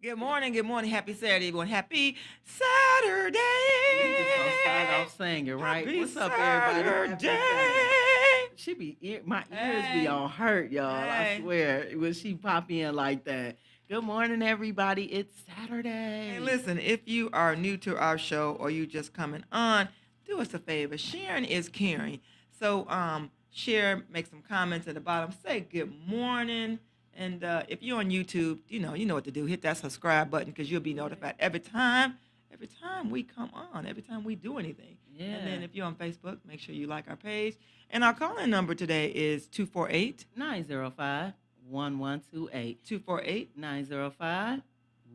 Good morning, good morning. Happy Saturday, everyone. Happy Saturday. We just gonna start off singing, right? Happy What's up, everybody? Saturday. Happy Saturday. My ears be Hey, all hurt, y'all. I hey. swear, when she pop in like that. Good morning, everybody. It's Hey, Saturday. listen, if you are new to our show or you just coming on, do us a favor. Sharing is caring. So, share, make some comments at the bottom. Say good morning. And if you're on YouTube, you know what to do. Hit that subscribe button because you'll be Yeah, notified every time we come on, every time we do anything. And yeah. then if you're on Facebook, make sure you like our page. And our calling number today is 248 905-1128. 248.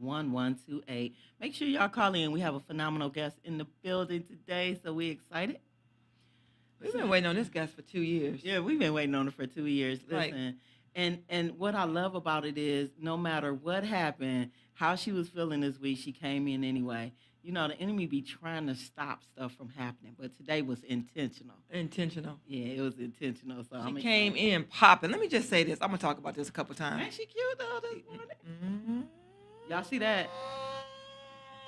905-1128. Make sure y'all call in. We have a phenomenal guest in the building today, so we excited. We've So, been waiting on this guest for 2 years. yeah, we've been waiting on it for 2 years. Like, Listen, and what I love about it is no matter what happened, how she was feeling this week, she came in anyway. You know, the enemy be trying to stop stuff from happening, but today was intentional. intentional. Yeah, it was intentional. So She I'm came excited. in popping. Let me just say this. I'm gonna talk about this a couple times. Ain't she cute though this She, morning? mm, Y'all see that?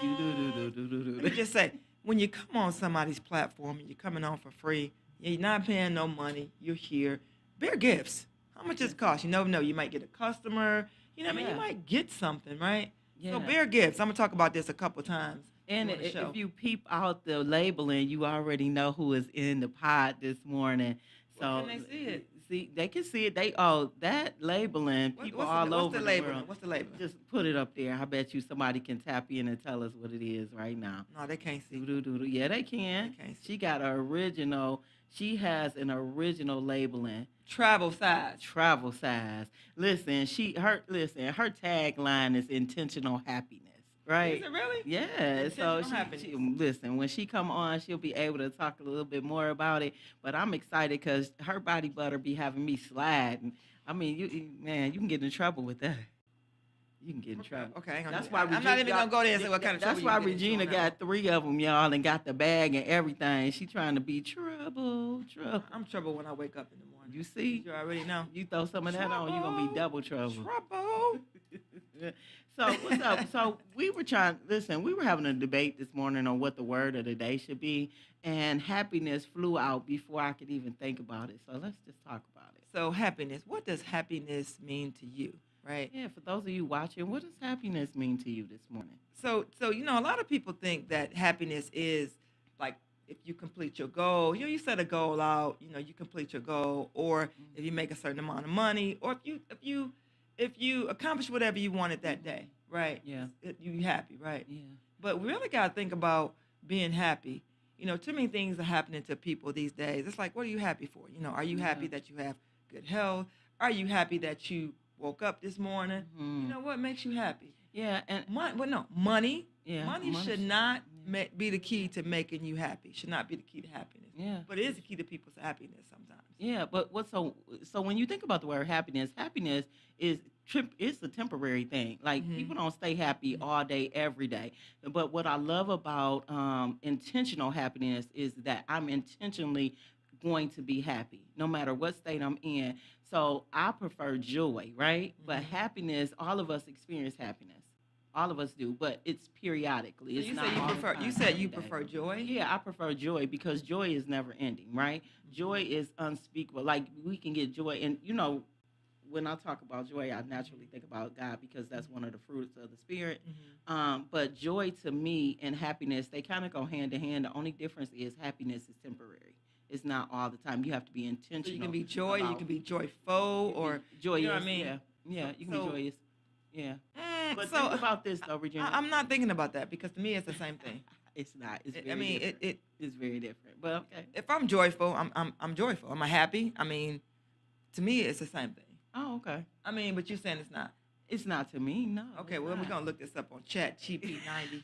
Do do do do do do Let me do. just say, when you come on somebody's platform and you're coming on for free, you're not paying no money. You're here. Bear gifts. How much does it cost? You never know. You might get a customer. You know what I mean? You Yeah, might get something, right? So yeah. bear gifts. I'm gonna talk about this a couple times And during the show. if you peep out the labeling, you already know who is in the pod this morning. Where can So they see it? see, they can see it. They that labeling, people all What's the over the labeling? world. What's the labeling? Just put it up there. I bet you somebody can tap in and tell us what it is right now. No, they can't see. Doo-doo-doo-doo. Yeah, they They can. can't see. She got a original. She has an original labeling, Travel size. travel size. Her tagline is intentional happiness, Is right? it really? Yeah. So Intentional happiness. she listen, when she come on, she'll be able to talk a little bit more about it. But I'm excited because her body butter be having me sliding. I mean, man, you can get in trouble with that. You can get in Okay, trouble. okay, I ain't gonna do That's that. why I'm not Regina, even y'all, gonna go there and say what kind of trouble that's you can why get into Regina on that one. got three of them, y'all, and got the bag and everything. She trying to be trouble, trouble. I'm trouble when I wake up in the morning. You 'Cause see, you already know. you throw some of that on, you're gonna be Trouble, double trouble. trouble. So what's up? So we were trying. Listen, we were having a debate this morning on what the word of the day should be, and happiness flew out before I could even think about it. So let's just talk about it. So happiness. What does happiness mean to you? Right. Yeah, for those of you watching, what does happiness mean to you this morning? So a lot of people think that happiness is like if you complete your goal. You set a goal out. You complete your goal, or if you make a certain amount of money, or if you accomplish whatever you wanted that day. Right. Yeah, You happy. Right. yeah, But we really got to think about being happy. Too many things are happening to people these days. It's like, what are you happy for? Are you yeah, happy that you have good health? Are you happy that you woke up this morning? hmm What makes you happy? yeah, and Well, no, money. yeah. Money should not be the key to making you happy. Should not be the key to happiness. Yeah, But it is the key to people's happiness sometimes. yeah. But what so when you think about the word happiness, happiness is it's a temporary thing. Like Hmm. people don't stay happy all day, every day. But what I love about intentional happiness is that I'm intentionally going to be happy, no matter what state I'm in. So I prefer joy, right? But Hmm. happiness, all of us experience happiness. All of us do, but it's periodically. So It's you say not you all the prefer. You time, said every you day. prefer joy. Yeah, I prefer joy because joy is never ending, right? Hmm. Joy is unspeakable. Like we can get joy, and when I talk about joy, I naturally think about God because that's one of the fruits of the spirit. Hmm. But joy to me and happiness, they kind of go hand in hand. The only difference is happiness is temporary. It's not all the time. You have to be So you can intentional be joy. You about. can be joyful, You can be or you know what I joyous, mean. yeah, So yeah. You can be so joyous, yeah. Mm, But so think about this though, Regina. I'm not thinking about that because to me it's the same thing. It's not. It's I very mean, different. It's very different. But okay. if I'm joyful, I'm joyful. Am I happy? I mean, to me it's the same thing. Oh, okay. I mean, but you're saying it's not. It's not to me. No, Okay, it's well we're not. gonna look this up on Chat GP90.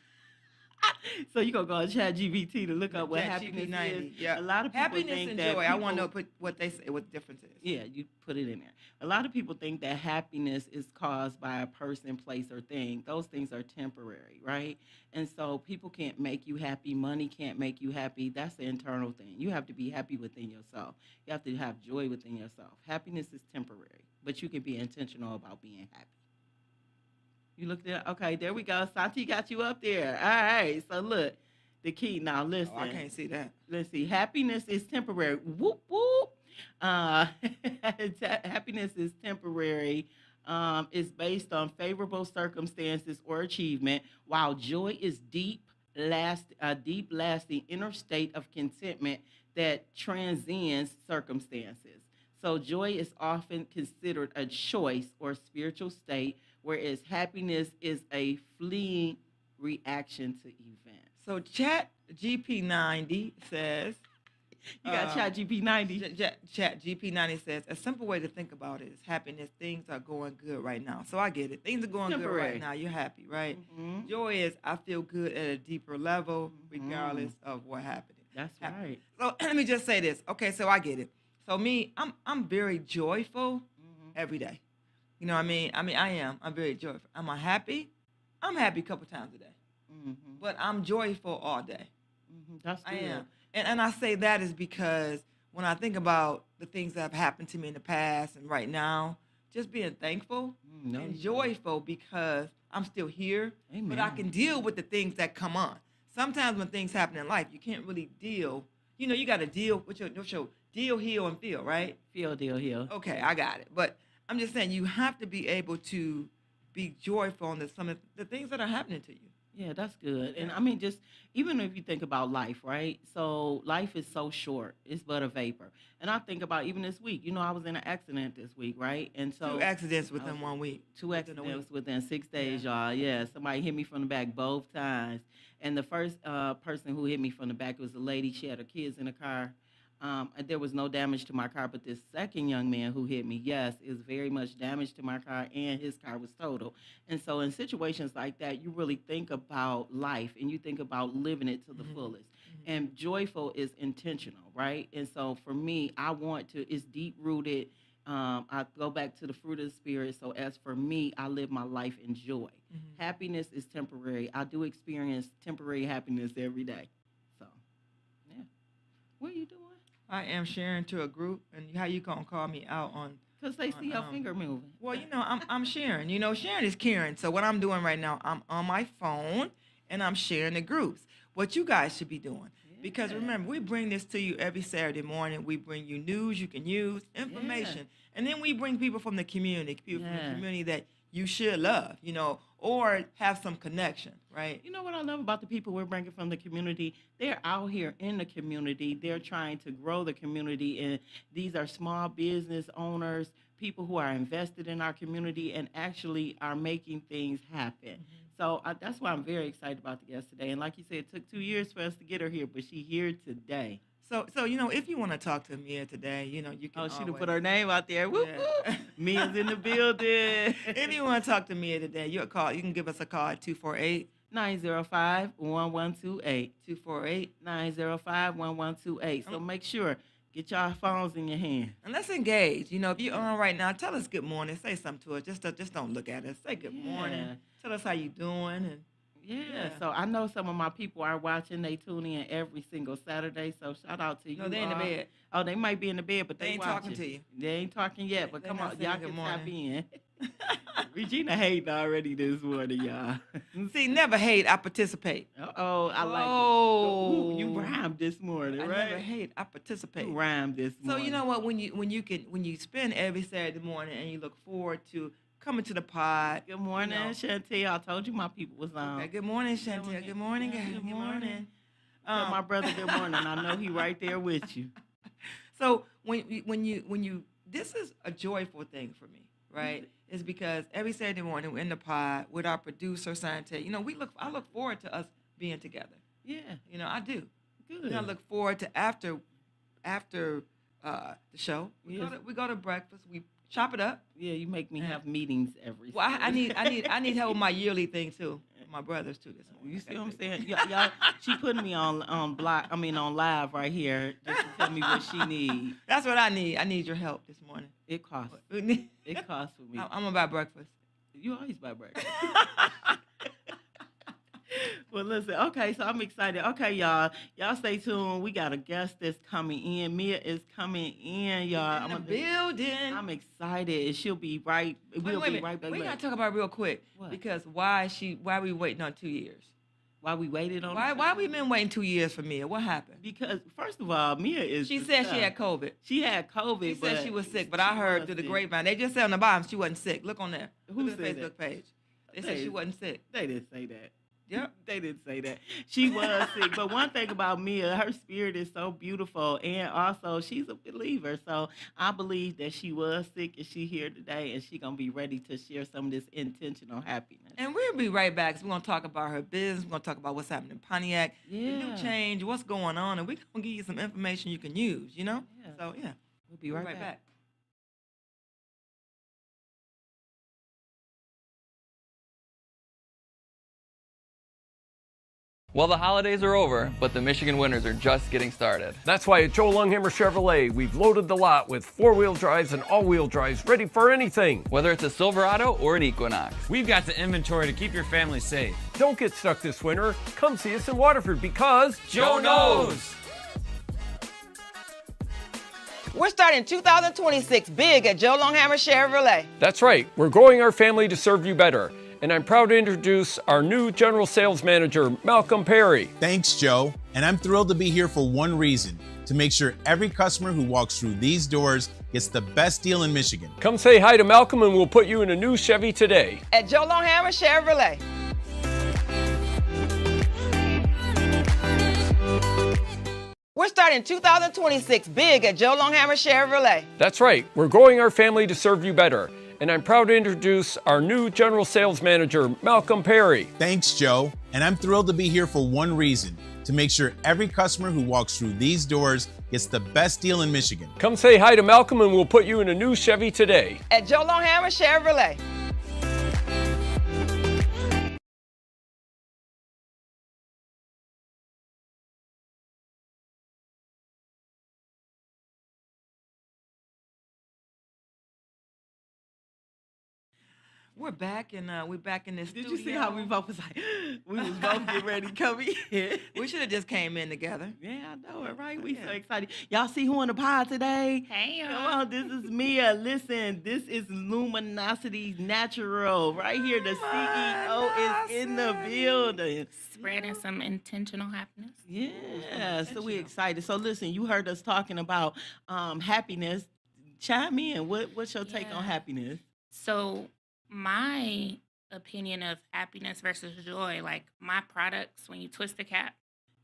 So you gonna go on Chat GBT to look up what Chat happiness is? GP90. Yeah, A lot of people happiness think and that joy. I want to know people. put what they say. What the difference is. Yeah, you put it in there. A lot of people think that happiness is caused by a person, place, or thing. Those things are temporary, right? And so people can't make you happy. Money can't make you happy. That's the internal thing. You have to be happy within yourself. You have to have joy within yourself. Happiness is temporary, but you can be intentional about being happy. You looked at okay, there we go. Santi got you up there. All right. So look, the key now Oh, I listen. can't see that. Let's see. Happiness is temporary. Whoop whoop. Uh, happiness is temporary. Is based on favorable circumstances or achievement, while joy is deep, lasting inner state of contentment that transcends circumstances. So joy is often considered a choice or spiritual state, whereas happiness is a fleeting reaction to events. So Chat GP90 says, You got um, Chat GP90. Chat GP90 says, a simple way to think about it is happiness. Things are going good right now. So I get it. Things are going good right Temporary. now. You're happy, right? Hmm. Joy is I feel good at a deeper level, Hmm. regardless of what happened. That's right. So let me just say this. Okay, so I get it. So me, I'm very joyful Hmm. every day. You know what I mean? I am. I'm very joyful. Am I happy? I'm happy a couple times a day. Hmm. But I'm joyful all day. That's I good. am. And I say that is because when I think about the things that have happened to me in the past and right now, just being thankful No, and you joyful because I'm still here, but I Amen. can deal with the things that come on. Sometimes when things happen in life, you can't really deal. You know, you got to deal with your deal, heal, and feel, right? Field deal here. Okay, I got it. But I'm just saying you have to be able to be joyful in some of the things that are happening to you. Yeah, that's good. Yeah. And I mean, just even if you think about life, right? So life is so short; it's but a vapor. And I think about even this week. I was in an accident this week, right? And Two so accidents I was within 1 week. two Within a week. accidents within six Yeah. days, y'all. Yeah, somebody hit me from the back both times. And the first person who hit me from the back was a lady. She had her kids in the car. And there was no damage to my car, but this second young man who hit me, yes, is very much damage to my car, and his car was total. And so, in situations like that, you really think about life and you think about living it to the Hmm. fullest. And joyful is intentional, right? And so, for me, I want to, it's deep rooted. I go back to the fruit of the spirit. So, as for me, I live my life in joy. Hmm. Happiness is temporary. I do experience temporary happiness every day. So, yeah. What are you doing? I am sharing to a group, and how you gonna call me out on Because they see on your finger moving. Well, I'm sharing. Sharing is caring. So what I'm doing right now, I'm on my phone and I'm sharing the groups. What you guys should be doing. Because Yeah. remember, we bring this to you every Saturday morning. We bring you news you can use, Yeah. information, and then we bring people from the community, people from the Yeah. community that you should love, or have some connection, right? You know what I love about the people we're bringing from the community? They're out here in the community. They're trying to grow the community. And these are small business owners, people who are invested in our community and actually are making things happen. Mhm. So that's why I'm very excited about the guest today. And like you said, it took 2 years for us to get her here, but she's here today. So if you want to talk to Mia today, you can Oh, she done always. put her name out there. Whoop, Yeah. whoop. Mia's in the building. If you want to talk to Mia today, you can give us a call at 248 905-1128. 248. 905-1128. So make sure, get y'all phones in your hand. And let's engage. If you're on right now, tell us good morning. Say something to us. Just don't look at us. Say good morning. Yeah. Tell us how you doing. And Yeah. Yeah. So I know some of my people are watching. They tune in every single Saturday. So shout out to you. they in the all. bed. Oh, they might be in the bed, but They they ain't talking watching. to you. They ain't talking yet, but They come not on, saying y'all good can tap morning. in. Regina hating already this morning, y'all. See, never hate. I participate. Oh, I like it. Oh, Ooh, you rhymed this morning, I right? never hate. I participate. You rhymed this So morning. you know what? When you spend every Saturday morning and you look forward to coming to the pod. Good morning, Chantel. I told you my people was on. Okay. Good morning, Good Chantel. morning. Good morning, Yeah, guys. good Good morning. morning. Tell my brother good morning. I know he right there with you. So when you this is a joyful thing for me, right? It's because every Saturday morning we're in the pod with our producer Sante. I look forward to us being together. Yeah, I do. good. I look forward to after the show. Yes. We go to breakfast. We chop it up. Yeah, you make me Yeah. have meetings every. Well, I need Saturday. help with my yearly thing too. My brothers too this morning. You see what I'm saying? Y'all, she putting me on live right here just to tell me what she needs. That's what I need. I need your help this morning. It costs. I'm It costs for me. about breakfast. You always buy breakfast. Well, listen. Okay, so I'm excited. Okay, y'all. Y'all stay tuned. We got a guest that's coming in. Mia is coming in, y'all. In the building. I'm excited. She'll be right. Wait, We'll wait a be minute. right back. We gotta talk about it real quick What? because why we waiting on 2 years? Why we waited on? Why we been waiting 2 years for Mia? What happened? Because first of all, Mia is. She the said stuff. she had COVID. She had COVID. She said she was sick, but I she heard was through the sick. grapevine. They just said on the bottom she wasn't sick. Look on there. Who Look at the said Facebook that? page. They said she wasn't sick. They didn't say that. Yep. They didn't say that. She was sick. But one thing about Mia, her spirit is so beautiful. And also, she's a believer. So I believe that she was sick and she here today. And she going to be ready to share some of this intentional happiness. And we'll be right back. So we're going to talk about her business. We're going to talk about what's happening in Pontiac, the new change, what's going on. And we're going to give you some information you can use, you know? Yeah. So, yeah. We'll be right back. Well, the holidays are over, but the Michigan winters are just getting started. That's why at Joe Longhammer Chevrolet, we've loaded the lot with four-wheel drives and all-wheel drives ready for anything. Whether it's a Silverado or an Equinox. We've got the inventory to keep your family safe. Don't get stuck this winter. Come see us in Waterford because Joe knows! We're starting 2026 big at Joe Longhammer Chevrolet. That's right. We're growing our family to serve you better. And I'm proud to introduce our new General Sales Manager, Malcolm Perry. Thanks, Joe. And I'm thrilled to be here for one reason, to make sure every customer who walks through these doors gets the best deal in Michigan. Come say hi to Malcolm and we'll put you in a new Chevy today. At Joe Longhammer Chevrolet. We're starting 2026 big at Joe Longhammer Chevrolet. That's right. We're growing our family to serve you better. And I'm proud to introduce our new General Sales Manager, Malcolm Perry. Thanks, Joe. And I'm thrilled to be here for one reason, to make sure every customer who walks through these doors gets the best deal in Michigan. Come say hi to Malcolm and we'll put you in a new Chevy today. At Joe Longhammer Chevrolet. We're back and we're back in this Did studio. you see how we both was like, we was both getting ready to come in? We should have just came in together. Yeah, I know it, right? We so Yeah. excited. Y'all see who on the pod today? Hey, Come on, this is Mia. Listen, this is Luminosity Natural. Right here, the CEO is in the building. spreading some intentional happiness. Yeah, so we're excited. So listen, you heard us talking about happiness. Chime in. What's your take on Yeah. happiness? So, my opinion of happiness versus joy, like my products, when you twist the cap,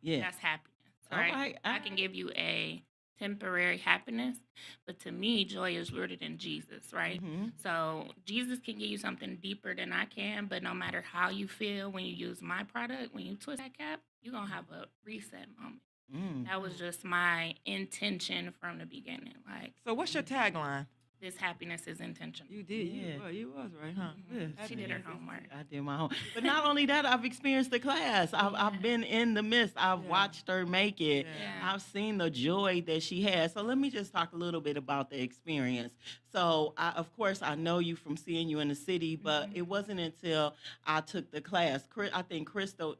Yeah. that's happiness. All Right? right, I can give you a temporary happiness, but to me, joy is rooted in Jesus, right? Mhm. So, Jesus can give you something deeper than I can, but no matter how you feel when you use my product, when you twist that cap, you're going to have a reset moment. Mm. That was just my intention from the beginning. Like, So what's your tagline? this happiness is intentional. You did. Yeah. You was right, huh? Yeah, She did her Happiness is- homework. I did my own. But not only that, I've experienced the class. I've been in the midst. I've Yeah. watched her make it. Yeah. I've seen the joy that she has. So let me just talk a little bit about the experience. So, of course, I know you from seeing you in the city, but it wasn't until I took the class. I think Crystal,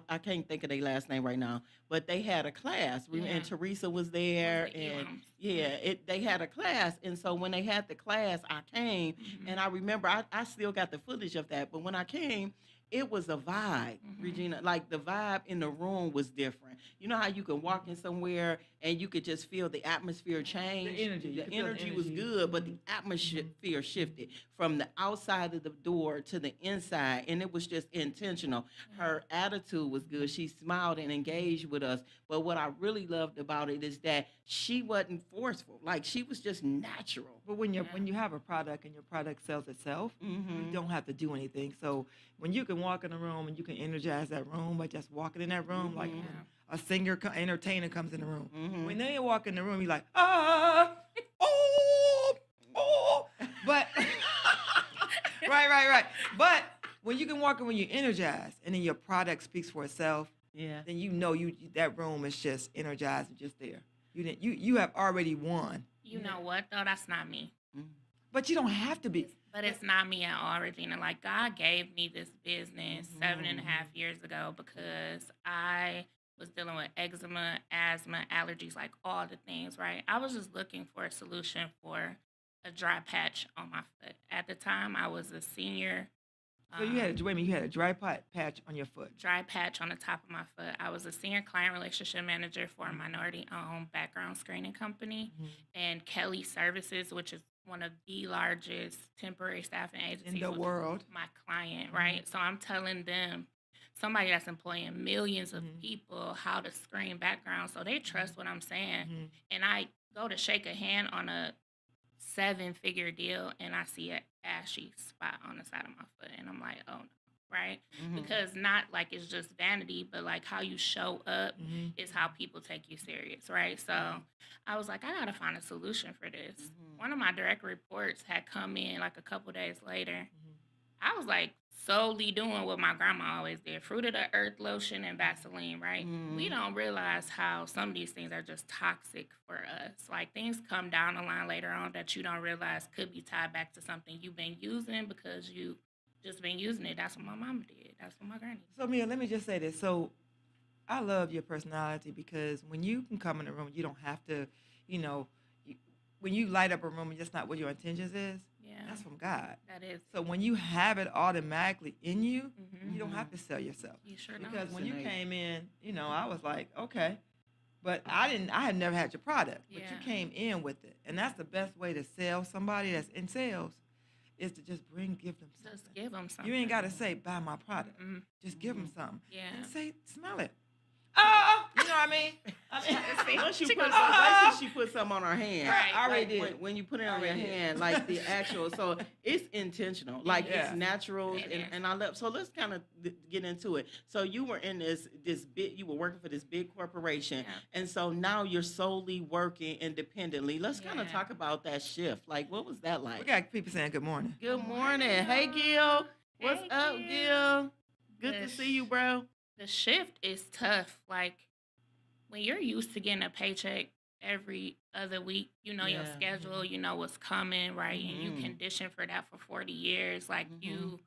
I can't think of their last name right now, but they had a class, Yeah. and Teresa was there, Was the and Elams. they had a class, and so when they had the class, I came, and I remember I still got the footage of that, but when I came, it was a vibe, Regina. Like the vibe in the room was different. You know how you can walk in somewhere and you could just feel the atmosphere change. energy. You The could feel the energy was energy. good, but the atmosphere shifted from the outside of the door to the inside, and it was just intentional. Her attitude was good. She smiled and engaged with us. But what I really loved about it is that she wasn't forceful. Like she was just natural. But when Yeah. you have a product and your product sells itself, you Mhm. don't have to do anything. So when you can walk in a room and you can energize that room by just walking in that room, like Mhm. when a singer, entertainer comes in the room. Mhm. When they walk in the room, you're like, oh. But right. But when you can walk in when you're energized and then your product speaks for itself, Yeah. then you know that room is just energized and just there. You have already won. You know what, though? That's not me. But you don't have to be. But it's not me at all, Regina. Like, God gave me this business 7.5 years ago because I was dealing with eczema, asthma, allergies, like all the things, right? I was just looking for a solution for a dry patch on my foot. At the time, I was a senior. So you had a wait a minute, you had a dry patch on your foot. Dry patch on the top of my foot. I was a senior client relationship manager for a minority-owned background screening company, and Kelly Services, which is one of the largest temporary staffing agencies In the was world. my client, right? So I'm telling them, somebody that's employing millions of people, how to screen background, so they trust what I'm saying. And I go to shake a hand on a 7-figure deal, and I see an ashy spot on the side of my foot, and I'm like, oh no, right? Because not like it's just vanity, but like how you show up is how people take you serious, right? So I was like, I gotta find a solution for this. One of my direct reports had come in like a couple days later. I was like solely doing what my grandma always did: fruit of the earth lotion and Vaseline, right? We don't realize how some of these things are just toxic for us. Like, things come down the line later on that you don't realize could be tied back to something you've been using because you just been using it. That's what my mama did. That's what my granny did. So Mia, let me just say this. So I love your personality because when you can come in a room, you don't have to, when you light up a room and just not what your intentions is, Yeah, that's from God. that is. So when you have it automatically in you, you don't have to sell yourself. You sure don't. Because when you Resonate. came in, I was like, okay. But I had never had your product. But you Yeah. came in with it. And that's the best way to sell somebody that's in sales is to just give them something. Just give them something. You ain't got to say, buy my product. Mhm. Just give them something. Yeah. And say, smell it. Oh, you know what I mean? Once She she goes, put something on her hand. Right. I already Like, did. when you put it on your Already did. hand, like the actual, so it's intentional, like Yeah. it's natural, It is. and I love. So let's kind of get into it. So you were in this big, you were working for this big corporation, Yeah. and so now you're solely working independently. Let's kind of Yeah. talk about that shift. Like, what was that like? We got people saying good morning. Good morning, hey Gil, what's Hey, up, Gil. Gil? Good to Good. see you, bro. The shift is tough. Like, when you're used to getting a paycheck every other week, you know your Yeah. schedule, you know what's coming, right? And you Mhm. conditioned for that for 40 years. Like, Mhm.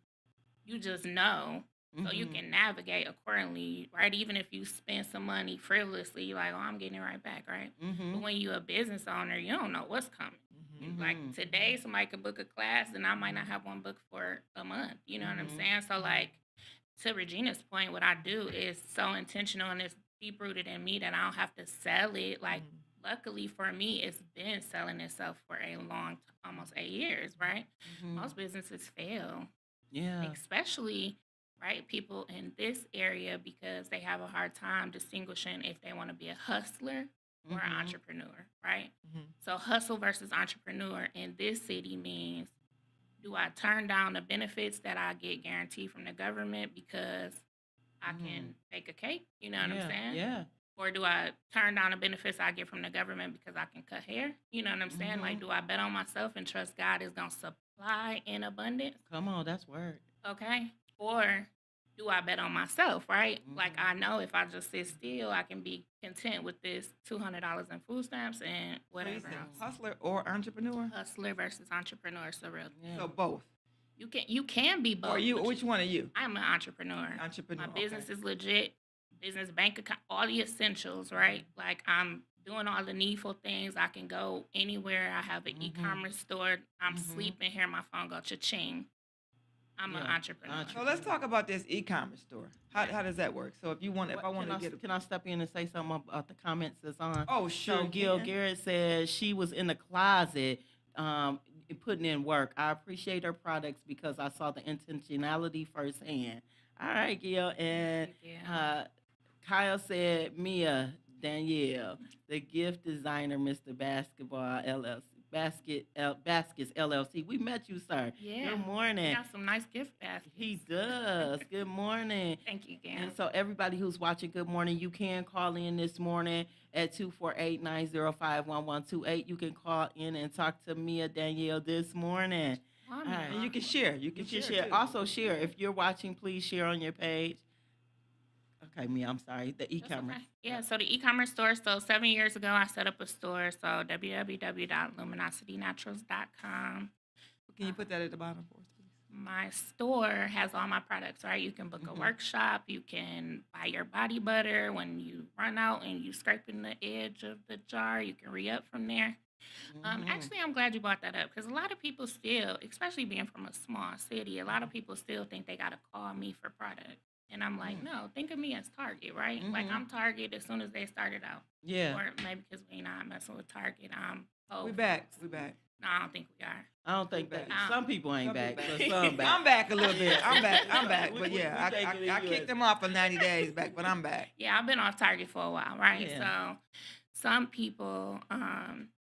you just know. So you Mhm. can navigate accordingly, right? Even if you spend some money frivolously, you're like, oh, I'm getting it right back, right? Mhm. But when you're a business owner, you don't know what's coming. Mhm. Like, Mhm. today, somebody could book a class, and I might not have one booked for a month. You know what I'm Mhm. saying? So, like, to Regina's point, what I do is so intentional and it's deep rooted in me that I don't have to sell it. Like, luckily for me, it's been selling itself for a long, almost 8 years, right? Mhm. Most businesses fail, Yeah. especially, right, people in this area, because they have a hard time distinguishing if they want to be a hustler or an Mhm. entrepreneur, right? Mhm. So hustle versus entrepreneur in this city means, do I turn down the benefits that I get guaranteed from the government because I can bake a cake? You know what I'm Yeah. saying? Yeah. Or do I turn down the benefits I get from the government because I can cut hair? You know what I'm saying? Like, do I bet on myself and trust God is going to supply in abundance? Come on, that's word. Okay. Or do I bet on myself, right? Like, I know if I just sit still, I can be content with this $200 in food stamps and So you whatever said else. hustler or entrepreneur? Hustler versus entrepreneur, so real. Yeah. So both. You can be both. Or you? but Which one are you? I'm an entrepreneur. Entrepreneur. My okay. business is legit. Business, bank account, all the essentials, right? Like, I'm doing all the needful things. I can go anywhere. I have an e-commerce store. I'm sleeping here. My phone go cha-ching. I'm an Yeah, entrepreneur. So let's talk about this e-commerce store. How does that work? So if I want to get Can I step in and say something about the comments that's on? Oh, sure. So Gil can. Garrett says she was in the closet putting in work. I appreciate her products because I saw the intentionality firsthand. All right, Gil. And Thank you. Kyle said, Mia Danielle, the gift designer, Mr. Basketball LLC. Baskets LLC. We met you, sir. Yeah. Good You morning. got some nice gift baskets. He does. Good morning. Thank you, Gam. And so everybody who's watching, good morning. You can call in this morning at 248-905-1128. You can call in and talk to Mia Danielle this morning. Mommy, All right. And you can share. You can You can share. share. too. Also share. If you're watching, please share on your page. Okay, Mia, I'm sorry. The That's e-commerce. okay. Yeah, so the e-commerce store. So 7 years ago, I set up a store. So www.luminositynaturals.com. Can you put that at the bottom for us, please? My store has all my products, right? You can book a workshop. You can buy your body butter when you run out and you scraping the edge of the jar. You can re-up from there. Actually, I'm glad you brought that up because a lot of people still, especially being from a small city, a lot of people still think they got to call me for product. And I'm like, no, think of me as Target, right? Like I'm Target as soon as they started out. Yeah. Or maybe because we not messing with Target. We back. We back. No, I don't think we are. I don't think that. back. Some people ain't Some back, people but back. some back. I'm back a little bit. I'm back. We- But we yeah, take it in I US. kicked them off for 90 days back, but I'm back. Yeah, I've been off Target for a while, right? Yeah. So some people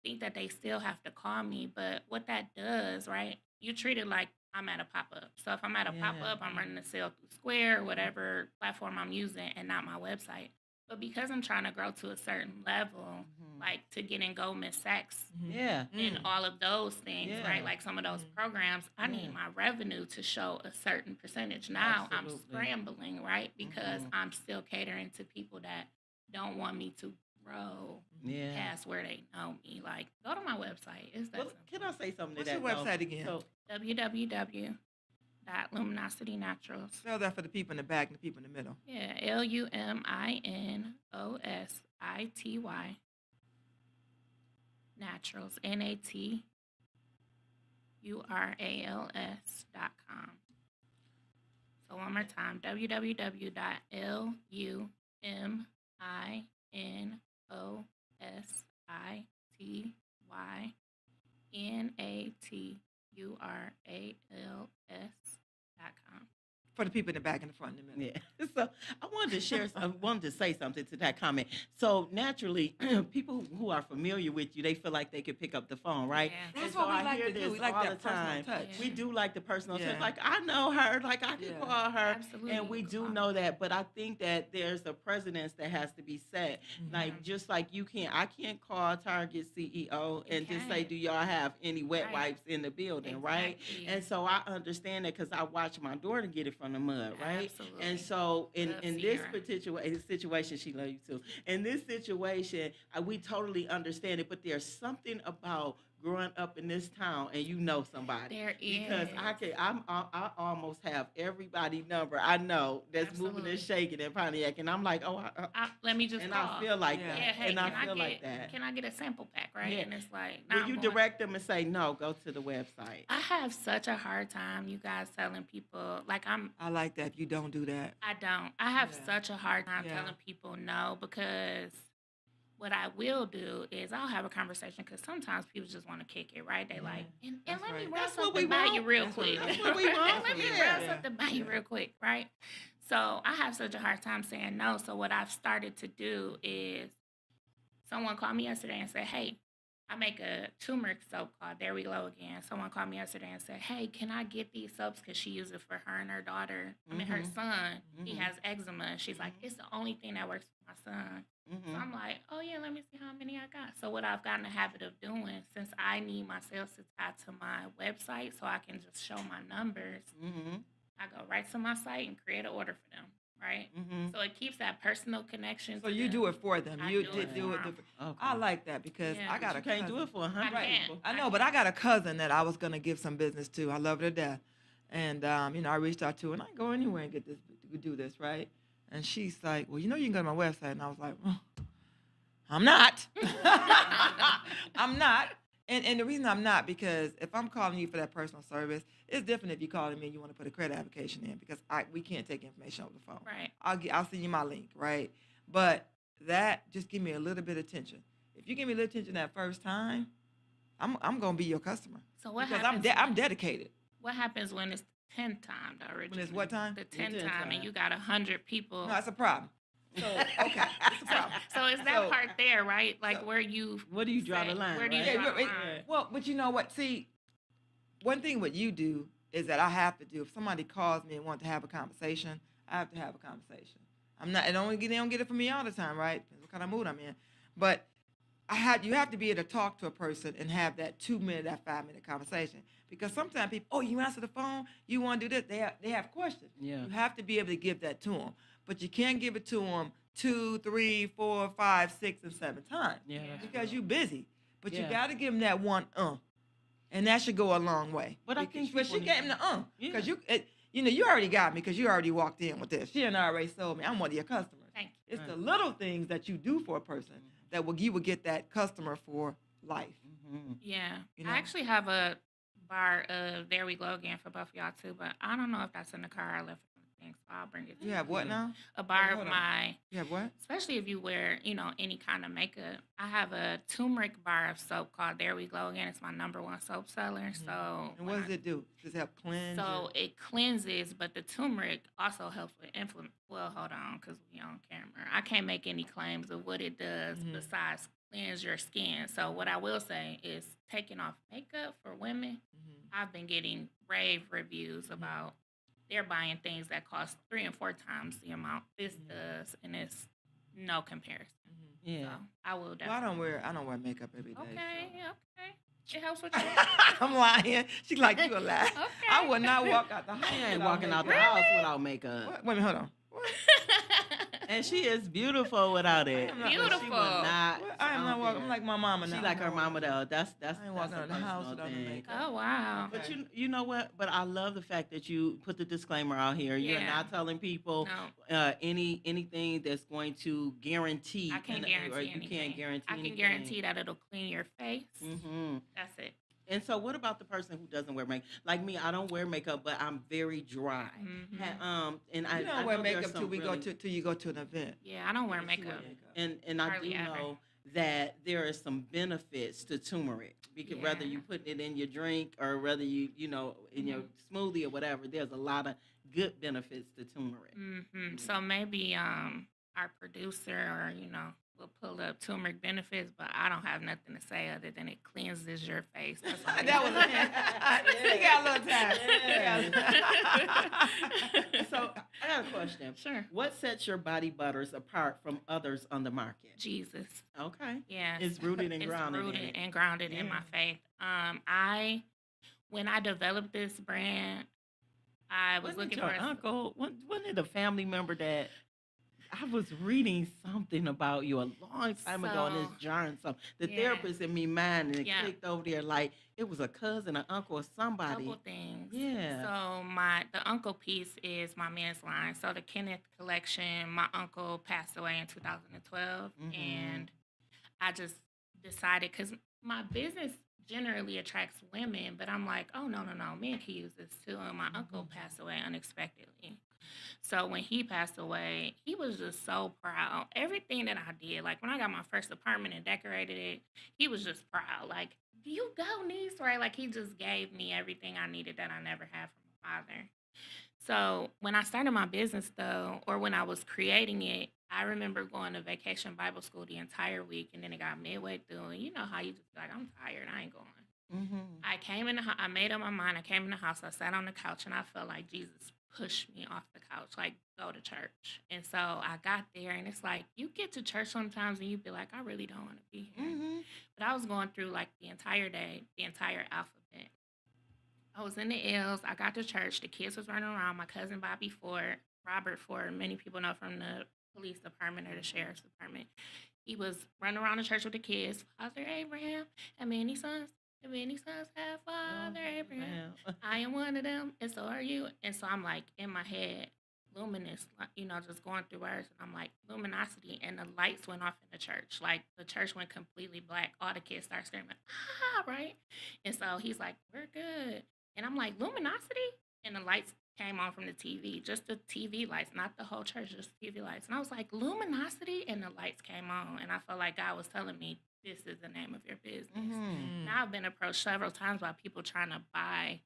think that they still have to call me, but what that does, right? You treat it like I'm at a pop up. So if I'm at a Yeah. pop up, I'm running a sale through Square, whatever platform I'm using, and not my website. But because I'm trying to grow to a certain level, like to get in Goldman Sachs Yeah. and all of those things, Yeah. right? Like some of those programs, I need my revenue to show a certain percentage. Now I'm Absolutely. scrambling, right? Because I'm still catering to people that don't want me to grow Yeah. past where they know me. Like, go to my website. It's that Well, can I say something What's to your that? though? website again? So, www.luminosity Naturals. Spell that for the people in the back and the people in the middle. Yeah, LUMINOSITY Naturals, NATURALS.com. So one more time, www.LUMINOSITYNATURALS.com. For the people in the back and the front and the middle. yeah. So I wanted to share. I wanted to say something to that comment. So naturally, people who are familiar with you, they feel like they could pick up the phone, right? Yeah. And That's so what we I like hear to do. this We like all that the time. personal touch. We do like the personal touch. Yeah. Like I know her. Like I can Yeah. call her. Absolutely. And we do know that, but I think that there's a precedence that has to be set. Like just like I can't call Target CEO and just say, can't. do y'all have any wet Right. wipes in the building, right? Exactly. And so I understand that because I watched my daughter get it from the mud, right? Absolutely. And so in Love this Sierra. particular situation, she love you too. In this situation, we totally understand it, but there's something about growing up in this town and you know somebody. There Because is. I almost have everybody number I know that's moving Absolutely. and shaking in Pontiac, and I'm like, oh, Let me just and call. I feel like Yeah. that, Yeah, hey, and I can feel get, like that. Can I get a sample pack, right? Yeah. And it's like, Will nah, you I'm going- direct them and say no? Go to the website. I have such a hard time, you guys, telling people like I like that. If you don't do that. I don't. I have Yeah. such a hard time Yeah. telling people no because what I will do is I'll have a conversation because sometimes people just want to kick it, right? They like, and That's let me right. run That's what we something by you want. real That's what- quick. that's what we want. And let me Yeah. run something by you real quick, right? So I have such a hard time saying no. So what I've started to do is someone called me yesterday and said, hey, I make a turmeric soap called There We Glow Again. Someone called me yesterday and said, hey, can I get these soaps? Because she uses it for her and her daughter. I mean, her son, he has eczema. And she's like, it's the only thing that works for my son. Mm-hmm. So I'm like, oh, yeah, let me see how many I got. So what I've gotten a habit of doing, since I need my sales to tie to my website so I can just show my numbers, Mm-hmm. I go right to my site and create an order for them, right? Mm-hmm. So it keeps that personal connection. So to you them. do it for them. I You do did it do for it. 'em. Okay. I like that because Yeah. I got you a can't cousin. do it for 100 I can't. people. I know, but I got a cousin that I was gonna give some business to. I love her to death, and I reached out to her, and I can go anywhere and get this, do this, right? And she's like, "Well, you know, you can go to my website," and I was like, "I'm not. I'm not." And the reason I'm not because if I'm calling you for that personal service, it's different if you're calling me and you want to put a credit application in because we can't take information over the phone. Right. I'll send you my link, right? But that just give me a little bit of attention. If you give me a little attention that first time, I'm gonna be your customer So what because happens? I'm dedicated. What happens when it's 10 time the original? When it's what time? The 10 10 time, time. and you got 100 people. No, that's a problem. So okay, it's a problem. So it's that So- part there, right? Like so- where you Where do you draw the say- line? where do you right? draw Yeah, the you're, line? well, but you know what? See, one thing what you do is that I have to do. If somebody calls me and want to have a conversation, I have to have a conversation. I'm not. They don't get it from me all the time, right? Depends what kind of mood I'm in. But you have to be able to talk to a person and have that 2-minute, that 5-minute conversation. Because sometimes people, oh, you answer the phone, you want to do this. They have questions. Yeah. You have to be able to give that to them, but you can't give it to them 2, 3, 4, 5, 6, and 7 times. Yeah, that's Because you're busy. But you Yeah. got to give them that one. And that should go a long way. But I Because- think but she people gave need me the because Yeah. you already got me because you already walked in with this. She done already sold me. I'm one of your customers. Thank you. It's the little things that you do for a person that you will get that customer for life. Mhm. Yeah. You know? I actually have a bar of There We Glow Again for both of y'all too, but I don't know if that's in the car. I left it on the thing, so I'll bring it to You have what now? A bar hold of on. my, You have what? especially if you wear, any kind of makeup. I have a turmeric bar of soap called There We Glow Again. It's my #1 soap seller. So Mm-hmm. And when what does it do? Does it help cleanse? So it cleanses, but the turmeric also helps with inflammation. Well, hold on, because we on camera. I can't make any claims of what it does Mhm. besides cleanse your skin. So what I will say is taking off makeup for women. Mhm. I've been getting rave reviews about they're buying things that cost 3 and 4 times the amount this does, and it's no comparison. Yeah. So I will Well, definitely. I don't wear makeup every day. Okay, so. okay. It helps with you. I'm lying. She like you a lie. Okay. I would not walk out the house. She ain't without walking out the makeup. house without makeup. What? Wait a minute, hold on. What? And she is beautiful without it. am not- She would Beautiful. not. What? I am not don't walking. I'm think- like my mama She now. like I'm her not mama walking. though. That's I ain't walking a out the house personal without the thing. makeup. Oh wow. But Okay. you know what? But I love the fact that you put the disclaimer out here. You're Yeah. not telling people No. anything that's going to guarantee. I can't or guarantee you anything. can't guarantee. I can guarantee that it'll clean your face. Mm-hmm. That's it. And so, what about the person who doesn't wear makeup? Like me, I don't wear makeup, but I'm very dry. Mhm. And I You don't I wear know there's makeup till some we go really- till you go to an event. Yeah, I don't wear She makeup. And I Hardly do ever. know that there are some benefits to turmeric. Because whether Yeah. you put it in your drink or whether you in your smoothie or whatever, there's a lot of good benefits to turmeric. So maybe our producer or will pull up turmeric benefits, but I don't have nothing to say other than it cleanses your face. That's all That was she got a little time. Yeah. So I got a question. Sure. What sets your body butters apart from others on the market? Jesus. Okay. Yes. It's rooted and grounded in Rooted it. and grounded in my faith. When I developed this brand, I was Wasn't looking your for uncle? Wasn't it a family member that I was reading something about you a long time ago in this So, jar and something. The yeah. therapist in me mind and it Yeah. clicked over there like it was a cousin, an uncle, or somebody. couple things. Yeah. So the uncle piece is my men's line. So the Kenneth collection, my uncle passed away in 2012, Mhm. and I just decided because my business generally attracts women, but I'm like, oh no, men can use this too. And my uncle passed away unexpectedly. So when he passed away, he was just so proud. Everything that I did, like when I got my first apartment and decorated it, he was just proud. Like, do you go, niece? Right? Like he just gave me everything I needed that I never had from a father. So when I started my business though, or when I was creating it, I remember going to vacation Bible school the entire week, and then it got midway through, and you know how you just be like, I'm tired, I ain't going. Mm-hmm. I came in the house, I made up my mind. I came in the house, I sat on the couch, and I felt like Jesus pushed me off the couch, like, go to church. And so I got there, and it's like, you get to church sometimes, and you be like, I really don't want to be here. Mm-hmm. But I was going through, like, the entire day, the entire alphabet. I was in the L's. I got to church. The kids was running around. My cousin Bobby Ford, Robert Ford, many people know from the police department or the sheriff's department. He was running around the church with the kids. Father Abraham, and many sons have Father Abraham. I am one of them, and so are you. And so I'm like, in my head, luminous, like, just going through words. And I'm like, luminosity. And the lights went off in the church. Like, the church went completely black. All the kids start screaming, right? And so he's like, we're good. And I'm like, luminosity? And the lights came on from the TV, just the TV lights, not the whole church, just TV lights. And I was like, luminosity? And the lights came on. And I felt like God was telling me, this is the name of your business. Mm-hmm. Now I've been approached several times by people trying to buy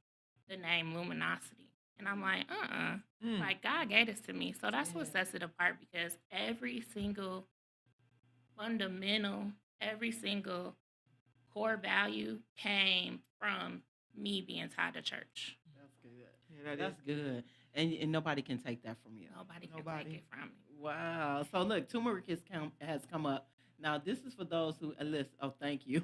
the name Luminosity. And I'm like, like God gave this to me. So that's what sets it apart, because every single fundamental, every single core value came from me being tied to church. That's good. Yeah, That's good. And nobody can take that from you. Nobody can Nobody. take it from me. Wow. So look, turmeric has come up. Now this is for those who listen. Oh, thank you.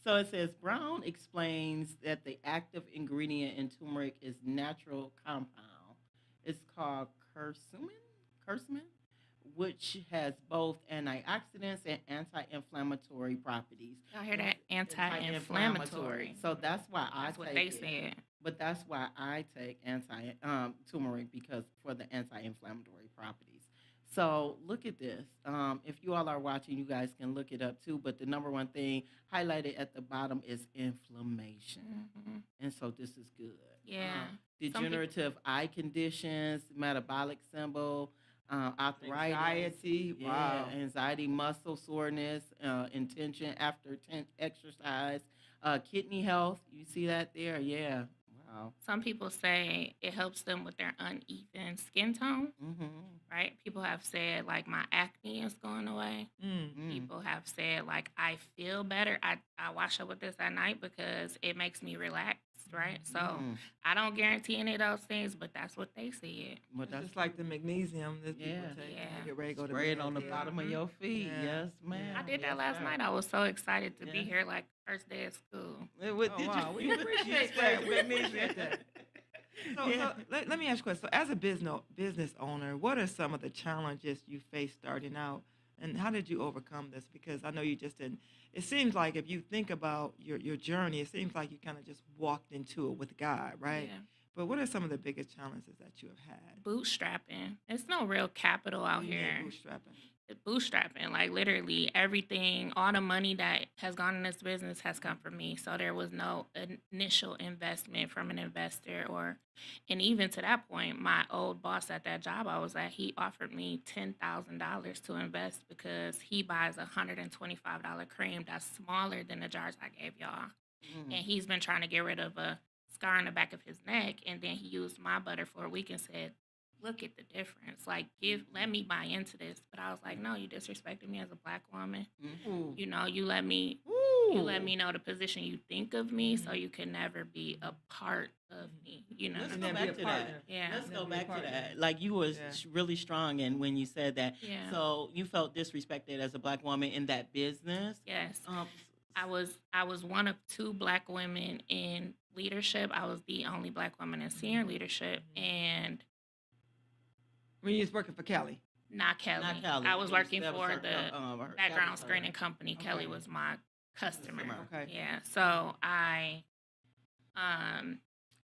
So it says Brown explains that the active ingredient in turmeric is natural compound. It's called curcumin, which has both antioxidants and anti-inflammatory properties. Y'all hear that? Anti-inflammatory. So that's why That's what I they take it. said. But that's why I take turmeric, because for the anti-inflammatory properties. So look at this. If you all are watching, you guys can look it up too. But the number one thing highlighted at the bottom is inflammation, Mhm. and so this is good. Yeah. Degenerative eye conditions, metabolic symbol, arthritis, Anxiety, wow. anxiety, muscle soreness, intention after exercise, kidney health. You see that there? Yeah. Wow. Some people say it helps them with their uneven skin tone, Mm-hmm. right? People have said like my acne is going away. Mm. People have said like I feel better. I wash up with this at night because it makes me relax, right? So Mm. I don't guarantee any of those things, but that's what they said. But It's that's just like the magnesium that people Yeah. take. Yeah. Get ready to go to spray it bed. on the Yeah. bottom of your feet. Yeah. Yes, ma'am. I did that Yes, last sir. night. I was so excited to be Yeah. here, like first day of school. Oh, wow. We appreciate that. We appreciate that. So, Yeah. so let me ask you a question. So, as a business owner, what are some of the challenges you face starting out, and how did you overcome this? Because I know you just didn't. It seems like if you think about your journey, it seems like you kind of just walked into it with God, right? Yeah. But what are some of the biggest challenges that you have had? Bootstrapping. There's no real capital out What do you mean here. bootstrapping. Bootstrapping, like literally everything, all the money that has gone in this business has come from me. So there was no initial investment from an investor, and even to that point, my old boss at that job I was at, he offered me $10,000 to invest because he buys a $125 cream that's smaller than the jars I gave y'all. Mm. And he's been trying to get rid of a scar on the back of his neck, and then he used my butter for a week and said, look at the difference. Like, let me buy into this. But I was like, no, you disrespected me as a black woman. Mhm. You know, you let me know the position you think of me, so you can never be a part of me. You know, Let's And go then be a back to partner. that. yeah, Let's Then go be a back to partner. that. Like you was Yeah. really strong, and when you said that, yeah, so you felt disrespected as a black woman in that business. yes. Um, I was one of two black women in leadership. I was the only black woman in senior leadership, and When you was working for Kelly. not Kelly. Not Kelly. I was working That was for her the her- that background was her. screening company. Kelly Okay. was my customer. Okay. Yeah. So I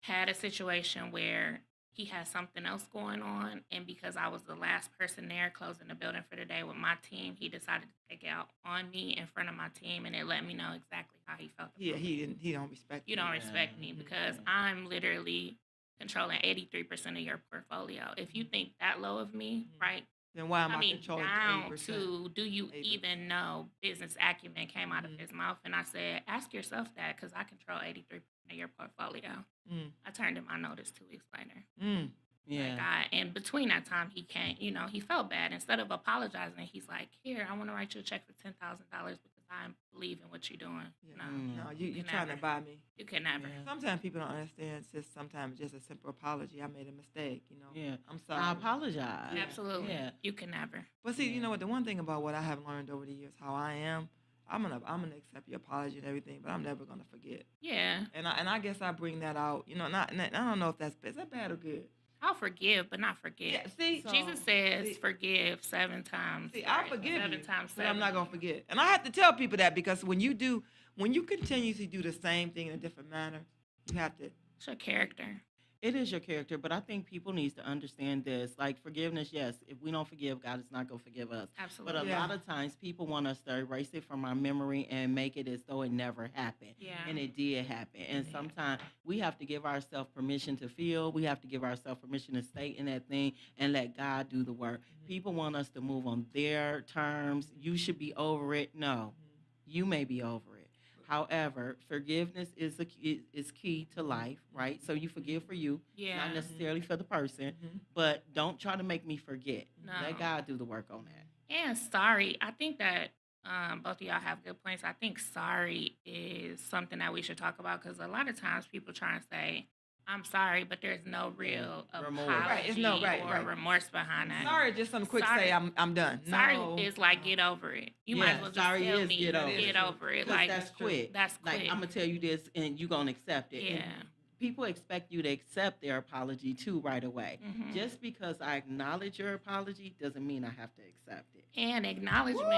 had a situation where he had something else going on, and because I was the last person there closing the building for the day with my team, he decided to take it out on me in front of my team, and it let me know exactly how he felt. Yeah, about me. he don't respect You don't you. respect me Mhm. because I'm literally controlling 83% of your portfolio. If you think that low of me, Mhm. right? Then why am I I mean, controlling down 80%? to do you 80%. even know business acumen came out of Mhm. his mouth? And I said, ask yourself that because I control 83% of your portfolio. Mm, I turned in my notice 2 weeks later. mm. Yeah. And between that time, he can't, he felt bad. Instead of apologizing, he's like, here, I want to write you a check for $10,000 because I believe in what you're doing. Yeah. No, No, you can trying to never. buy me. you can never. Yeah. Sometimes people don't understand. It's just sometimes just a simple apology. I made a mistake. Yeah. I'm sorry. I apologize. Yeah. Absolutely. Yeah. You can never. But see, you Yeah. know what? The one thing about what I have learned over the years, how I am, I'm gonna accept your apology and everything, but I'm never gonna forget. Yeah. And I guess I bring that out. Not and I don't know if is that bad or good. I'll forgive, but not forget. Yeah. See, Jesus says, see- forgive 7 times. See, I right? forgive 7 you, times but I'm not 7. gonna forget. And I have to tell people that because when you continuously do the same thing in a different manner, you have to. It's your character. It is your character, but I think people needs to understand this. Like forgiveness, yes. If we don't forgive, God is not gonna forgive us. But Absolutely. a Yeah. lot of times, people want us to erase it from our memory and make it as though it never happened. Yeah. And it did happen. And did. sometimes we have to give ourselves permission to feel. We have to give ourselves permission to stay in that thing and let God do the work. People want us to move on their terms. You should be over it. No, you may be over it. However, forgiveness is key to life, right? So you forgive for you, Yeah. not necessarily for the person, Mhm. but don't try to make me forget. No. Let God do the work on that. And sorry. I think that both of y'all have good points. I think sorry is something that we should talk about because a lot of times people try and say, I'm sorry, but there's no real Remorse. apology Right, it's no- right, or right. remorse behind that. Sorry, just some quick Sorry. say I'm done. Sorry No. is like get over it. You might Yeah, as well just sorry tell is me get over it. get over it. 'Cause Like that's quick. that's quick. Like I'm gonna tell you this, and you gonna accept it. And Yeah. people expect you to accept their apology too right away. Mhm. Just because I acknowledge your apology doesn't mean I have to accept it. And acknowledgement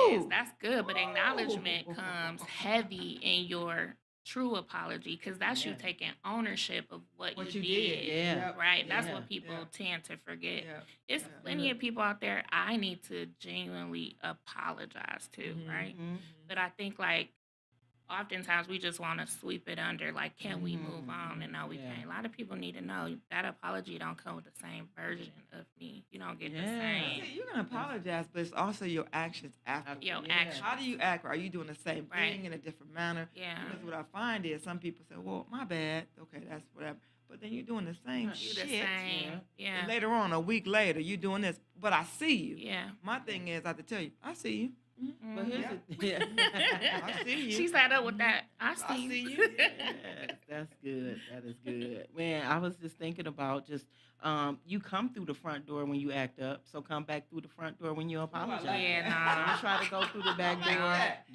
Woo! that's good, but acknowledgement Woo! comes heavy in your true apology because that's you Yeah. taking ownership of what What you you did. did. Yeah. Yep. Right? That's Yeah. what people Yeah. tend to forget. Yeah. It's Yeah. plenty of people out there I need to genuinely apologize to, Mhm. right? Mhm. But I think like oftentimes we just want to sweep it under like can we move on, and no we Yeah. can't. A lot of people need to know that apology don't come with the same version of me. You don't get the Yeah. same. See, you can apologize, but it's also your actions after. Your Yeah. actions. How do you act? Are you doing the same Right. thing in a different manner? Yeah. Because what I find is some people say, "Well, my bad. Okay, that's whatever." But then you're doing the same You shit. the same. Yeah. And later on, a week later, you're doing this. But I see you. Yeah. My thing is, I have to tell you, I see you. Mhm. But here's Mhm. the I see you. She sat up with that. I see, I you. see you. Yes, that's good. That is good. Man, I was just thinking about just you come through the front door when you act up, so come back through the front door when you apologize. Yeah, Don't nah. try to go through the back I like door. that.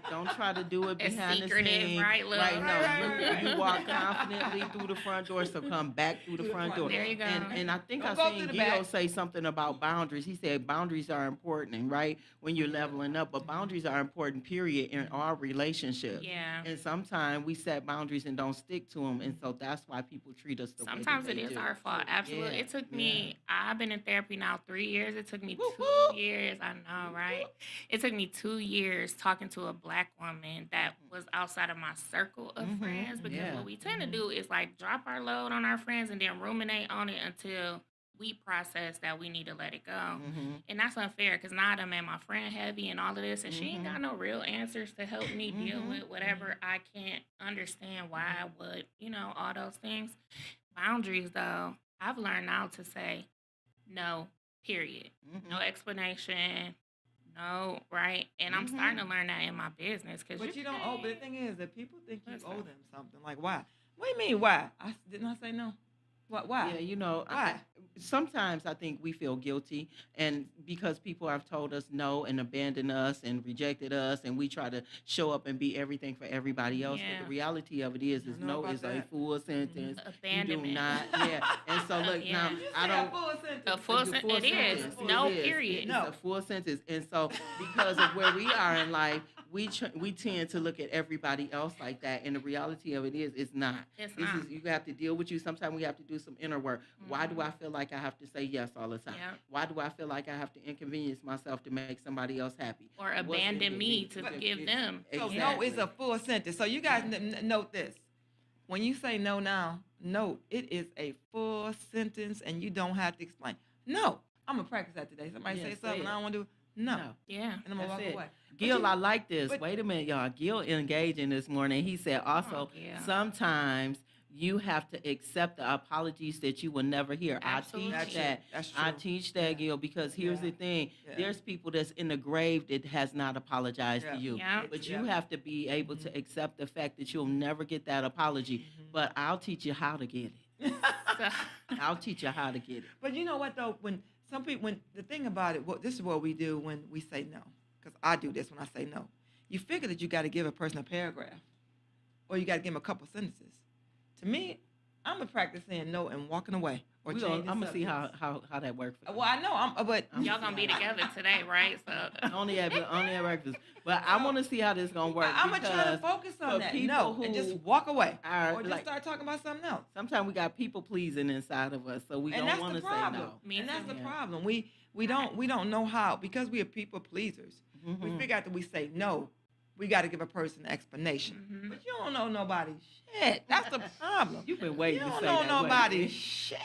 Don't try to do it It's behind the secretive, scenes. right, love? Right, no, Right. you walk confidently through the front door, so come back through the front door. There you go. And I think Don't I go seen through the Guido back. say something about boundaries. He said boundaries are important, and right when you're leveling up, but boundaries are important, period, in our relationships. Yeah. And sometimes we set boundaries and don't stick to them, and so that's why people treat us the way Sometimes that it they is do. our fault. Absolutely. Yeah, It took yeah. me, I've been in therapy now 3 years. It took me Whoop, 2 whoop. years. I know, right? It took me 2 years talking to a black woman that was outside of my circle of Mhm, friends because yeah, what we tend to do is like drop our load on our friends and then ruminate on it until we process that we need to let it go. Mhm. And that's unfair because now I done made my friend heavy and all of this, and she ain't got no real answers to help me deal Mhm. with whatever I can't understand why, what, all those things. Boundaries, though, I've learned now to say no, period. Mhm. No explanation, no, right? And I'm starting to learn that in my business because But you don't owe. But the thing is that people think you Listen. owe them something. Like, why? What do you mean, why? Didn't I say no? What? Why? Yeah, Why? sometimes I think we feel guilty, and because people have told us no and abandoned us and rejected us, and we try to show up and be everything for everybody else. Yeah. But the reality of it is I know no about is a that. full sentence. You do Abandonment. not, yeah. And so look, Yeah. now Did you I say don't. a full sentence? A full It's a sentence. It is. sentence. No, It is. period. It's No. a full sentence. And so, because of where we are in life, we tend to look at everybody else like that. And the reality of it is, it's not. It's This not. is you have to deal with you. Sometimes we have to do some inner work. Why do I feel like I have to say yes all the time? Yep. Why do I feel like I have to inconvenience myself to make somebody else happy? Or What's abandon in me it? to But give it- them. So Exactly. no is a full sentence. So you guys note this. When you say no now, note it is a full sentence and you don't have to explain. No. I'm gonna practice that today. Somebody Yeah, say say something it. I don't want to do. No. No. Yeah. And I'm gonna That's walk it. away. Gil, you- I like this. but- Wait a minute, y'all. Gil engaging this morning. He said also Gil. sometimes you have to accept the apologies that you will never hear. Absolutely. I That's teach that. true. That's I true. teach that, Gil, because here's Yeah. the thing. Yeah. There's people that's in the grave that has not apologized Yeah. to you. Yeah. But Yeah. you have to be able to accept the fact that you'll never get that apology. But I'll teach you how to get it. So, I'll teach you how to get it. But you know what though? When some people, when the thing about it, this is what we do when we say no. Because I do this when I say no. You figure that you got to give a person a paragraph, or you got to give them a couple sentences. To me, I'm gonna practice saying no and walking away, or I'm changing gonna see subjects. how that works for you. Well, I know. But y'all gonna be together today, right? So only at breakfast. But I want to see how this gonna work. I'm gonna try to because focus on for that. people No, and just who walk away, are, or just like- start talking about something else. sometimes we got people pleasing inside of us, so we And don't that's want the to say problem. no. Me And that's too. the Yeah. problem. We don't know how, because we are people pleasers. We Mhm. figure out that we say no, we got to give a person an explanation. Mhm. But you don't know nobody's shit. That's the problem. You've been You waiting to don't say know that. nobody's shit.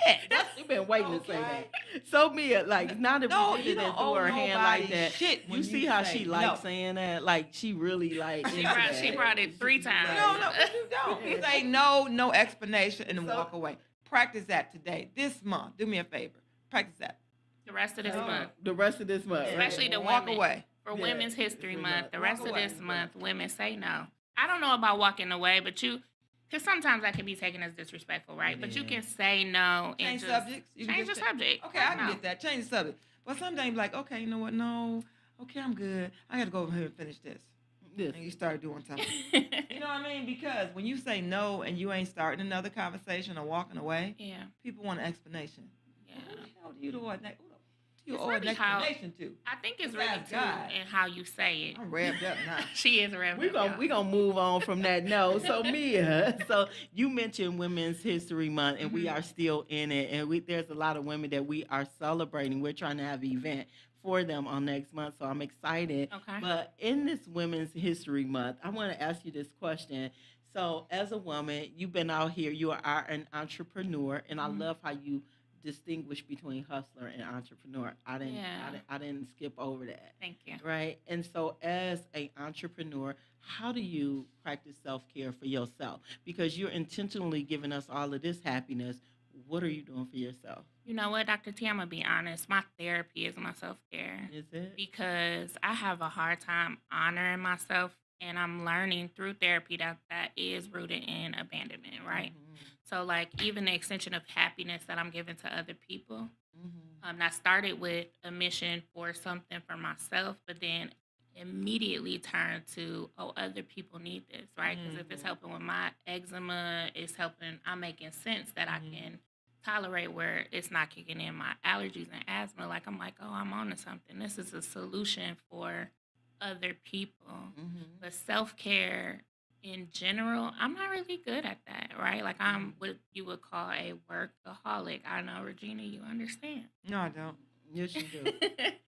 You've been waiting to say Okay. that. So Mia, like now that No, we you did it don't through owe her hand like nobody that, shit when you see how say she likes no. saying that? Like she really like. She into brought- that. she brought it 3 times. No, but you don't. You say no, no explanation, and then So- walk away. Practice that today, this month. Do me a favor. Practice that. the rest of this No. month, The rest of this month, right? Especially the walk women. away. for Yeah. Women's History Month, the Walk rest of away. this month, women say no. I don't know about walking away, but because sometimes that can be taken as disrespectful, right? But you Yeah. can say no and Change just subjects. You can change the just subject. Okay, I can No. get that. Change the subject. But sometimes you're like, okay, you know what? No. Okay, I'm good. I got to go over here and finish this. Listen. and you start doing something. You know what I mean? Because when you say no and you ain't starting another conversation or walking away, Yeah. people want an explanation. Yeah. Who the hell do you owe an It's an really how- explanation to? I think it's really Besides too God. in how you say it. I'm revved up now. She is revving. We gonna move on from that. No, so Mia, so you mentioned Women's History Month, and we are still in it, and there's a lot of women that we are celebrating. We're trying to have an event for them on next month, so I'm excited. Okay. But in this Women's History Month, I want to ask you this question. So, as a woman, you've been out here. You are an entrepreneur, and I love how you distinguish between hustler and entrepreneur. Yeah. I didn't skip over that. Thank you. Right. And so as an entrepreneur, how do you practice self-care for yourself? Because you're intentionally giving us all of this happiness. What are you doing for yourself? You know what, Dr. T, I'm going to be honest. My therapy is my self-care Is it? because I have a hard time honoring myself, and I'm learning through therapy that is rooted in abandonment, right? So, like, even the extension of happiness that I'm giving to other people, that started with a mission for something for myself, but then immediately turned to, oh, other people need this, right? Because if it's helping with my eczema, it's helping, I'm making sense that I can tolerate where it's not kicking in my allergies and asthma. Like, I'm like, oh, I'm on to something. This is a solution for other people. But self-care in general, I'm not really good at that, right? Like, I'm what you would call a workaholic. I know, Regina, you understand. No, I don't. Yes, you do.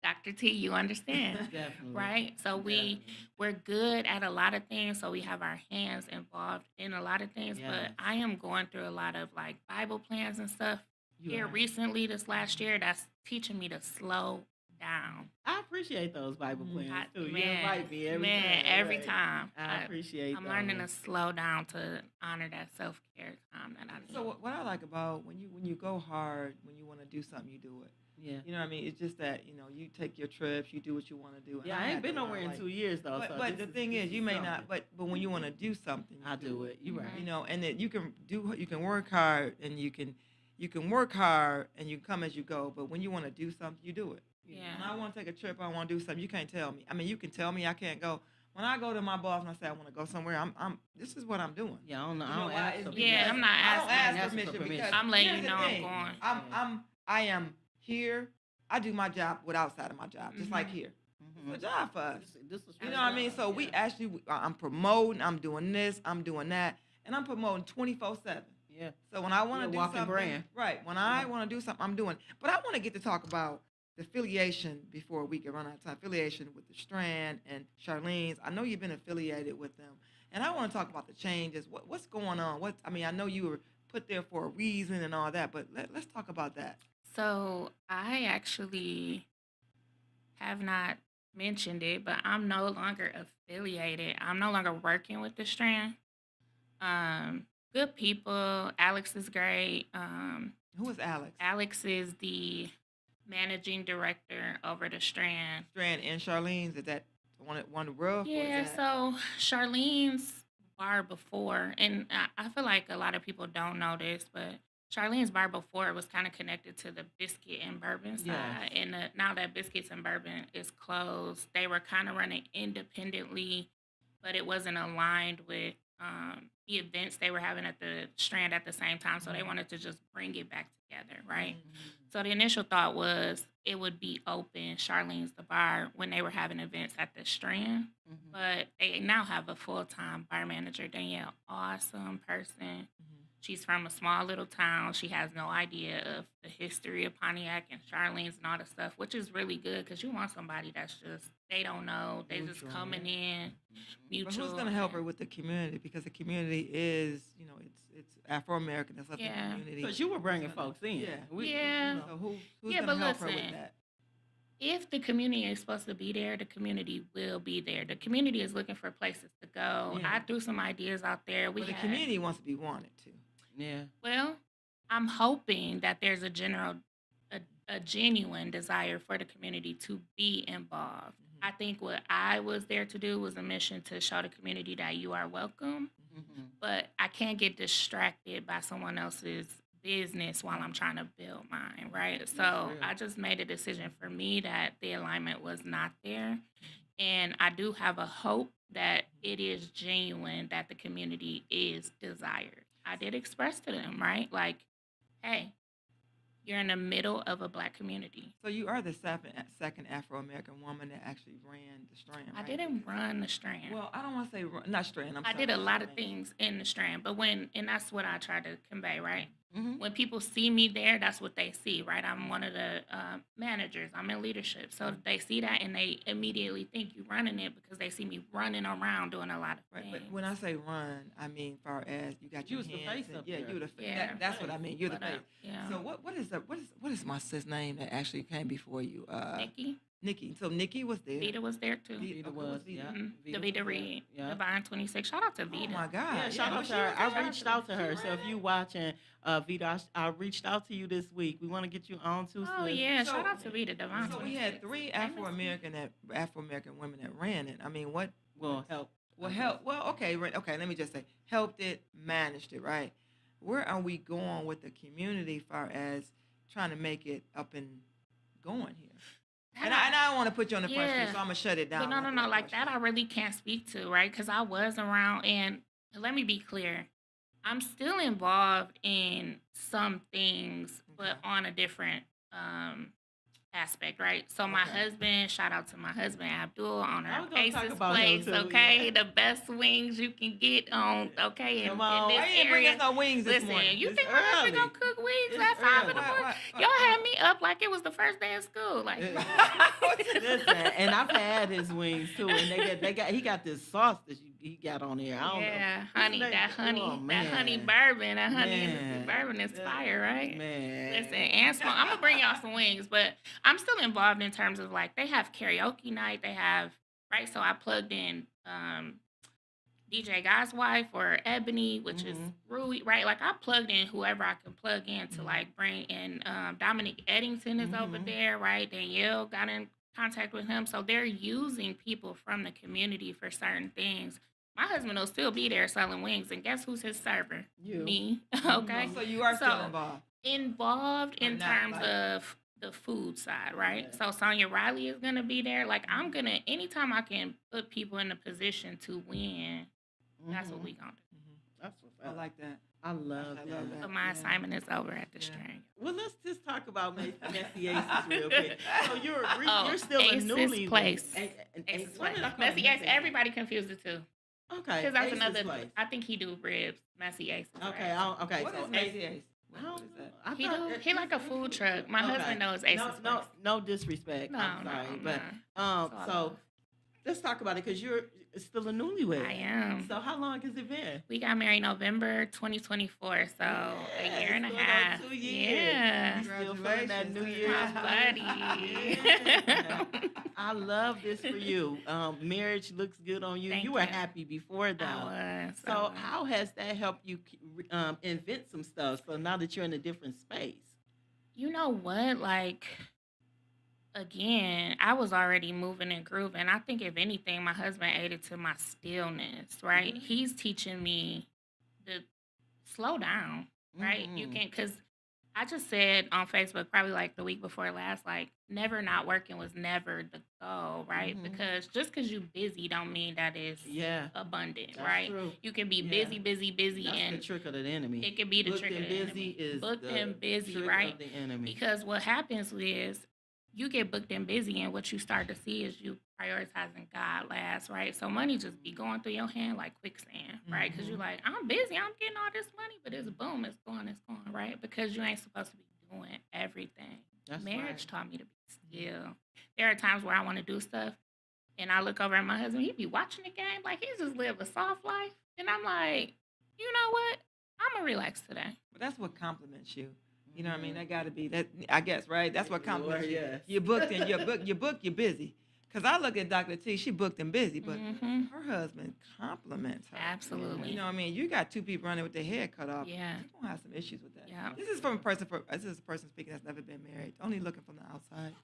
Dr. T, you understand. Definitely. Right? So we're good at a lot of things, so we have our hands involved in a lot of things, Yes. but I am going through a lot of like Bible plans and stuff You here are. recently this last year that's teaching me to slow down. I appreciate those Bible plans too. You Man, invite me every man, time. every right? time. I appreciate I'm learning to those. slow down to honor that self-care time that I need. So what I like about when you go hard, when you want to do something, you do it. Yeah. You know what I mean? It's just that you take your trips, you do what you want to do. and Yeah, I had ain't been to learn, nowhere in like- 2 years though. But, so but this the thing this is, you may something. not. But when you want to do something, you I do it. You right. You know, and that you can work hard, and you can work hard, and you come as you go. But when you want to do something, you do it. Yeah. When I want to take a trip, I want to do something. You can't tell me. I mean, you can tell me I can't go. When I go to my boss and I say I want to go somewhere, I'm. This is what I'm doing. Yeah, I don't know. You I know don't why? ask It's for because Yeah, I'm not I don't asking. ask permission permission. because I'm letting here's you the know I'm thing. going. I am here. I do my job outside of my job, just like here. It's a job for us. This is You know what I mean? So we actually, I'm promoting. I'm doing this. I'm doing that, and I'm promoting 24/7. Yeah. So when I want You're to a do walking something, brand. right? When I want to do something, I'm doing. But I want to get to talk about the affiliation before we can run out of time. Affiliation with the Strand and Charlene's. I know you've been affiliated with them, and I want to talk about the changes. What's going on? I mean, I know you were put there for a reason and all that, but let's talk about that. So I actually have not mentioned it, but I'm no longer affiliated. I'm no longer working with the Strand. Good people. Alex is great. Who is Alex? Alex is the managing director over the Strand. Strand and Charlene's. Is that one rough? Yeah, so Charlene's bar before, and I feel like a lot of people don't know this, but Charlene's bar before was kind of connected to the biscuit and bourbon side. Yes. And now that biscuits and bourbon is closed, they were kind of running independently, but it wasn't aligned with the events they were having at the Strand at the same time. So they wanted to just bring it back together, right? So the initial thought was it would be open, Charlene's the bar, when they were having events at the Strand. But they now have a full-time bar manager, Danielle. Awesome person. She's from a small little town. She has no idea of the history of Pontiac and Charlene's and all the stuff, which is really good because you want somebody that's just, they don't know. They just Neutral, coming in, But mutual. who's going to help her with the community? Because the community is, it's Afro American. That's what the Yeah. community. Because you were bringing folks in. Yeah. Yeah. So who's Yeah, going to but help her with listen, that? If the community is supposed to be there, the community will be there. The community is looking for places to go. Yeah. I threw some ideas out there. But the had- community wants to be wanted too. Yeah. Well, I'm hoping that there's a genuine desire for the community to be involved. I think what I was there to do was a mission to show the community that you are welcome, but I can't get distracted by someone else's business while I'm trying to build mine, right? So real. I just made a decision for me that the alignment was not there. And I do have a hope that it is genuine, that the community is desired. I did express to them, right? Like, hey, you're in the middle of a black community. So you are the second Afro-American woman that actually ran the Strand, I right? didn't run the Strand. Well, I don't want to say not Strand. I did a lot of things in the Strand, but and that's what I try to convey, right? Mhm. When people see me there, that's what they see, right? I'm one of the managers. I'm in leadership. So they see that and they immediately think you running it because they see me running around doing a lot of Right, things. but when I say run, I mean far as you got You your was the hands. face up Yeah, there. you the face. Yeah. That's what I mean. You're the But, face. yeah. So what is my sis name that actually came before you? Nikki, Nikki. So Nikki was there. Vita was there too. Vita Vita was was, Vita. yeah. Mhm. Vita The Vita was there. Reed, Yeah. Divine 26. Shout out to Vita. Oh my God. Yeah, shout well, out she to her. was I there. reached out to She her. So if ran. you watching, Vita, I reached out to you this week. We want to get you on too. Oh sis. yeah, So- shout out to Vita, Divine So 26. we had three Afro-American women that ran it. I mean, what? Well, help. Well, help. Well, okay, okay. Let me just say, helped it, managed it, right? Where are we going with the community, far as trying to make it up and going here? And I don't want to put you on the front street, Yeah. so I'm gonna shut it down. But no, after like that I question. really can't speak to, right? Because I was around, and let me be clear, I'm still involved in some things, but Okay. on a different aspect, right? So my Okay. husband, shout out to my husband Abdul, owner I of was gonna talk Aces about him Place, too, okay? yeah. The best wings you can get on, okay, in Come on. this Why you didn't bring area. us no wings this Listen, morning? you It's think my husband early. gonna cook wings It's at 5 in the early. morning? Why- Y'all had me up like it was the first day of school. Like, Listen, and I've had his wings too, and he got this sauce that he got on there. I don't yeah, know. honey, His that name- honey, oh, that honey man. bourbon, that honey in Man. the bourbon is Yeah. fire, right? Man. Listen, and smoke. I'm gonna bring y'all some wings, but I'm still involved in terms of like they have karaoke night, they have right. So I plugged in DJ Guy's wife or Ebony, which is Mhm. Rui, right? Like I plugged in whoever I can plug in to like bring in. Dominic Eddington is over Mhm. there, right? Danielle got in contact with him, so they're using people from the community for certain things. My husband will still be there selling wings, and guess who's his server? You. Me. Mhm. Okay. So you are still So, involved. Involved in not terms like- of the food side, right? Yeah. So Sonia Riley is gonna be there. Like I'm gonna anytime I can put people in a position to win, that's what Mhm. we gonna do. That's what's I up. like that. I love I that. love that. So my Yeah. assignment is over at the Yeah. string. Well, let's just talk about Messy Aces real quick. So you're Oh, you're still Aces a newly Place. Aces Messy Place. Ace. Everybody confused it too. Okay. Because that's Aces another. Place. I think he do ribs. Messy Aces. Okay. right? Okay. What so is Macy Ace? I What don't is that? I He thought do. it- He like a food truck. My Okay. husband knows Aces. No, Place. no disrespect. No, I'm no, sorry, no. but It's all so love. let's talk about it because you're still a newlywed. I am. So how long has it been? We got married November 2024, so Yeah, a year and a it's going on half. 2 years. Yeah. You still feeling that New Congratulations. Year's? My buddy. Yeah. I love this for you. Marriage looks good on you. Thank You were you. happy before though. I was. So how has that helped you invent some stuff? So now that you're in a different space. You know what? Like, again, I was already moving and grooving. I think, if anything, my husband aided to my stillness, right? Mhm. He's teaching me to slow down, right? You Mhm. can, because I just said on Facebook, probably like the week before last, like, never not working was never the goal, right? Mhm. Because just because you're busy don't mean that it's Yeah. abundant, That's right? true. You can be Yeah. busy, busy, That's and the trick of the enemy. it can be the Booked trick of and the busy enemy. is Booked the and busy, trick right? of the enemy. Because what happens is you get booked and busy, and what you start to see is you prioritizing God last, right? So money just be going through your hand like quicksand, right? Because you're like, I'm busy, I'm getting all this money, but it's boom, it's going, right? Because you ain't supposed to be doing everything. That's Marriage right. taught me to be still. There are times where I want to do stuff, and I look over at my husband, he be watching the game, like he just live a soft life. And I'm like, you know what? I'm going to relax today. But that's what compliments you. You know what I mean? That got to be that. I guess, right? That's what compliments you. yes. You're booked and you're busy. Because I look at Dr. T, she booked and busy, but Mhm. her husband compliments her. Absolutely. You know what I mean? You got two people running with their head cut off. Yeah. You're gonna have some issues with that. Yeah. This is from a person. This is a person speaking that's never been married, only looking from the outside.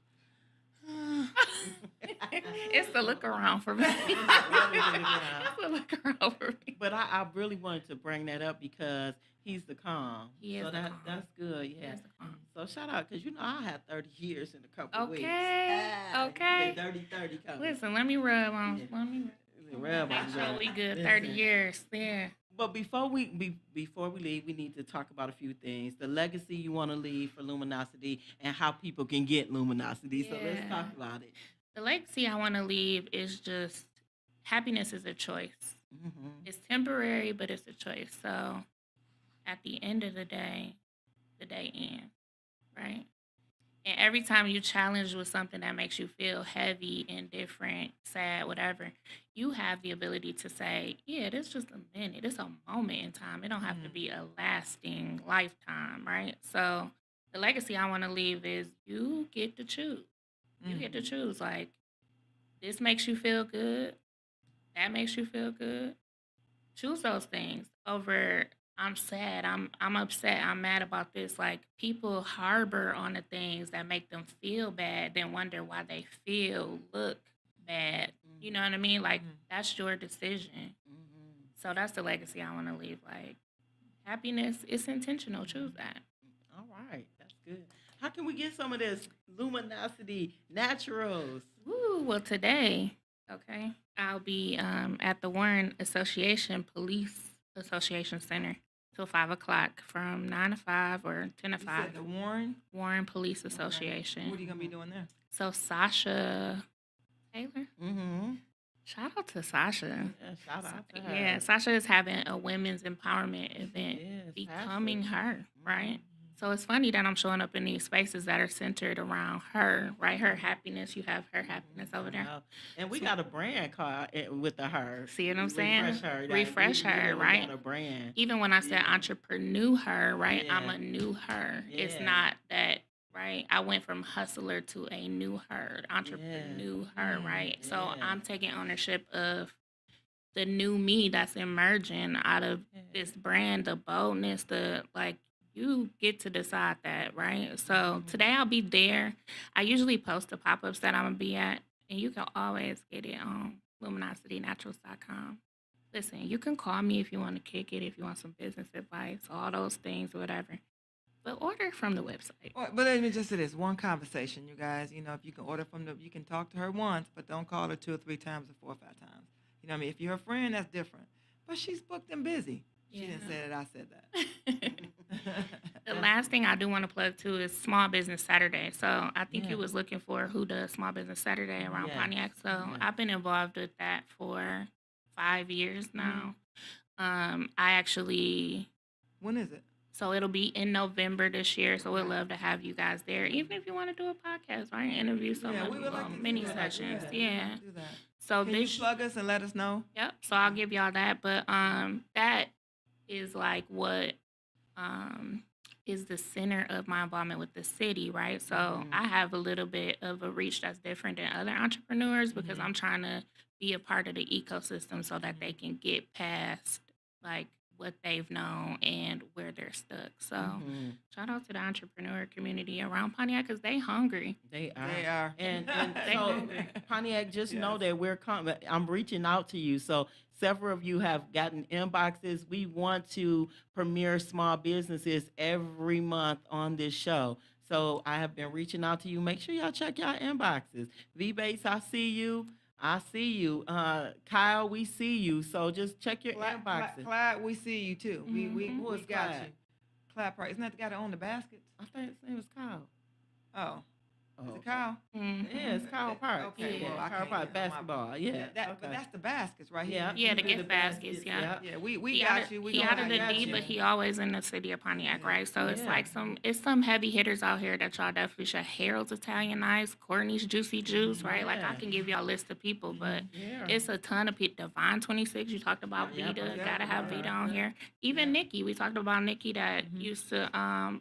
It's the look around for me. It's the look around for me. But I really wanted to bring that up because he's the calm. He is so the calm. that's good. He Yeah. is the calm. So shout out because I had 30 years in a couple weeks. Okay. Okay. The dirty 30 coming. Listen, let me rub on. Yeah. Let me Rub make on sure that. we good. 30 Listen. years. Yeah. But before we leave, we need to talk about a few things. The legacy you want to leave for Luminosity and how people can get Luminosity. So let's Yeah. talk about it. The legacy I want to leave is just happiness is a choice. Mm-hmm. It's temporary, but it's a choice. So at the end of the day ends, right? And every time you challenge with something that makes you feel heavy, indifferent, sad, whatever, you have the ability to say, yeah, this is just a minute. It's a moment in time. It don't have to be a lasting lifetime, right? So the legacy I want to leave is you get to choose. You get to choose. Like, this makes you feel good. That makes you feel good. Choose those things over I'm sad, I'm upset, I'm mad about this. Like, people harbor on the things that make them feel bad, then wonder why they look bad. You know what I mean? Like, that's your decision. So that's the legacy I want to leave. Like, happiness, it's intentional. Choose that. All right, that's good. How can we get some of this Luminosity Naturals? Woo, well, today, okay, I'll be at the Warren Association Police Association Center till 5 o'clock from 9 to 5 or 10 to You 5. said the Warren. Warren Police Okay. Association. What are you gonna be doing there? So Sasha Taylor, Mm-hmm. shout out to Sasha. Yeah, shout out to her. Yeah, Sasha is having a women's empowerment event, Yes, becoming Sasha. her, right? So it's funny that I'm showing up in these spaces that are centered around her, right? Her happiness. You have her happiness over there. Wow. And we got a brand card with the her. See what I'm saying? Refresh her. Like, Refresh we her, really right? Got a brand. Even when I said Yeah. entrepreneur her, right? I'm Yeah. a new her. It's Yeah. not that, right? I went from hustler to a new her, entrepreneur her, right? So Yeah. I'm taking ownership of the new me that's emerging out of this brand, the boldness, the like, you get to decide that, right? So today I'll be there. I usually post the pop-ups that I'm gonna be at, and you can always get it on luminositynaturals.com. Listen, you can call me if you want to kick it, if you want some business advice, all those things, whatever. But order from the website. But let me just say this: one conversation, you guys. You know, if you can order from you can talk to her once, but don't call her 2 or 3 times or 4 or 5 times. You know what I mean? If you're a friend, that's different. But she's booked and busy. She didn't say that. I said that. The last thing I do want to plug too is Small Business Saturday. So I think Yeah. you was looking for who does Small Business Saturday around Yes. Pontiac. So Yes. I've been involved with that for 5 years now. I actually, When is it? so it'll be in November this year. So we'd love to have you guys there, even if you want to do a podcast, right? Interview some Yeah, of we would like to do mini that. sessions. Yeah. Yeah. Do that. So Can you this plug us and let us know? Yep. So I'll give y'all that. But that is like what is the center of my involvement with the city, right? So I have a little bit of a reach that's different than other entrepreneurs because I'm trying to be a part of the ecosystem so that they can get past like what they've known and where they're stuck. So shout out to the entrepreneur community around Pontiac because they hungry. They are. They are. And They so, hungry. Pontiac, just know Yes. that we're coming. I'm reaching out to you. So, several of you have gotten inboxes. We want to premiere small businesses every month on this show. So, I have been reaching out to you. Make sure y'all check y'all inboxes. V Bates, I see you. I see you. Kyle, we see you. So, just check your inboxes. Clyde, we see you too. We Who is got Clyde? you. Clyde Price. Isn't that the guy that owned the baskets? I think his name was Kyle. Oh. Is Oh, it Kyle? Mhm. yeah, it's Kyle Park. Okay, yeah, well, I Kyle can't Park, get on my- basketball. Yeah, But okay. that's the baskets right here. Yeah, Yeah, you the do gift baskets, yeah. Yeah, we He got out you. of, We he gonna out of the got D, you. but he always in the city of Pontiac, Yeah. right? So it's Yeah. like some heavy hitters out here that y'all definitely should. Harold's Italian Ice, Courtney's Juicy Juice, right? Like I Yeah. can give y'all a list of people, but Yeah. it's a ton of people. Divine 26, you talked about Yeah, Vita, yeah, gotta have yeah, Vita on yeah. here. Even Nikki, we talked about Nikki that used to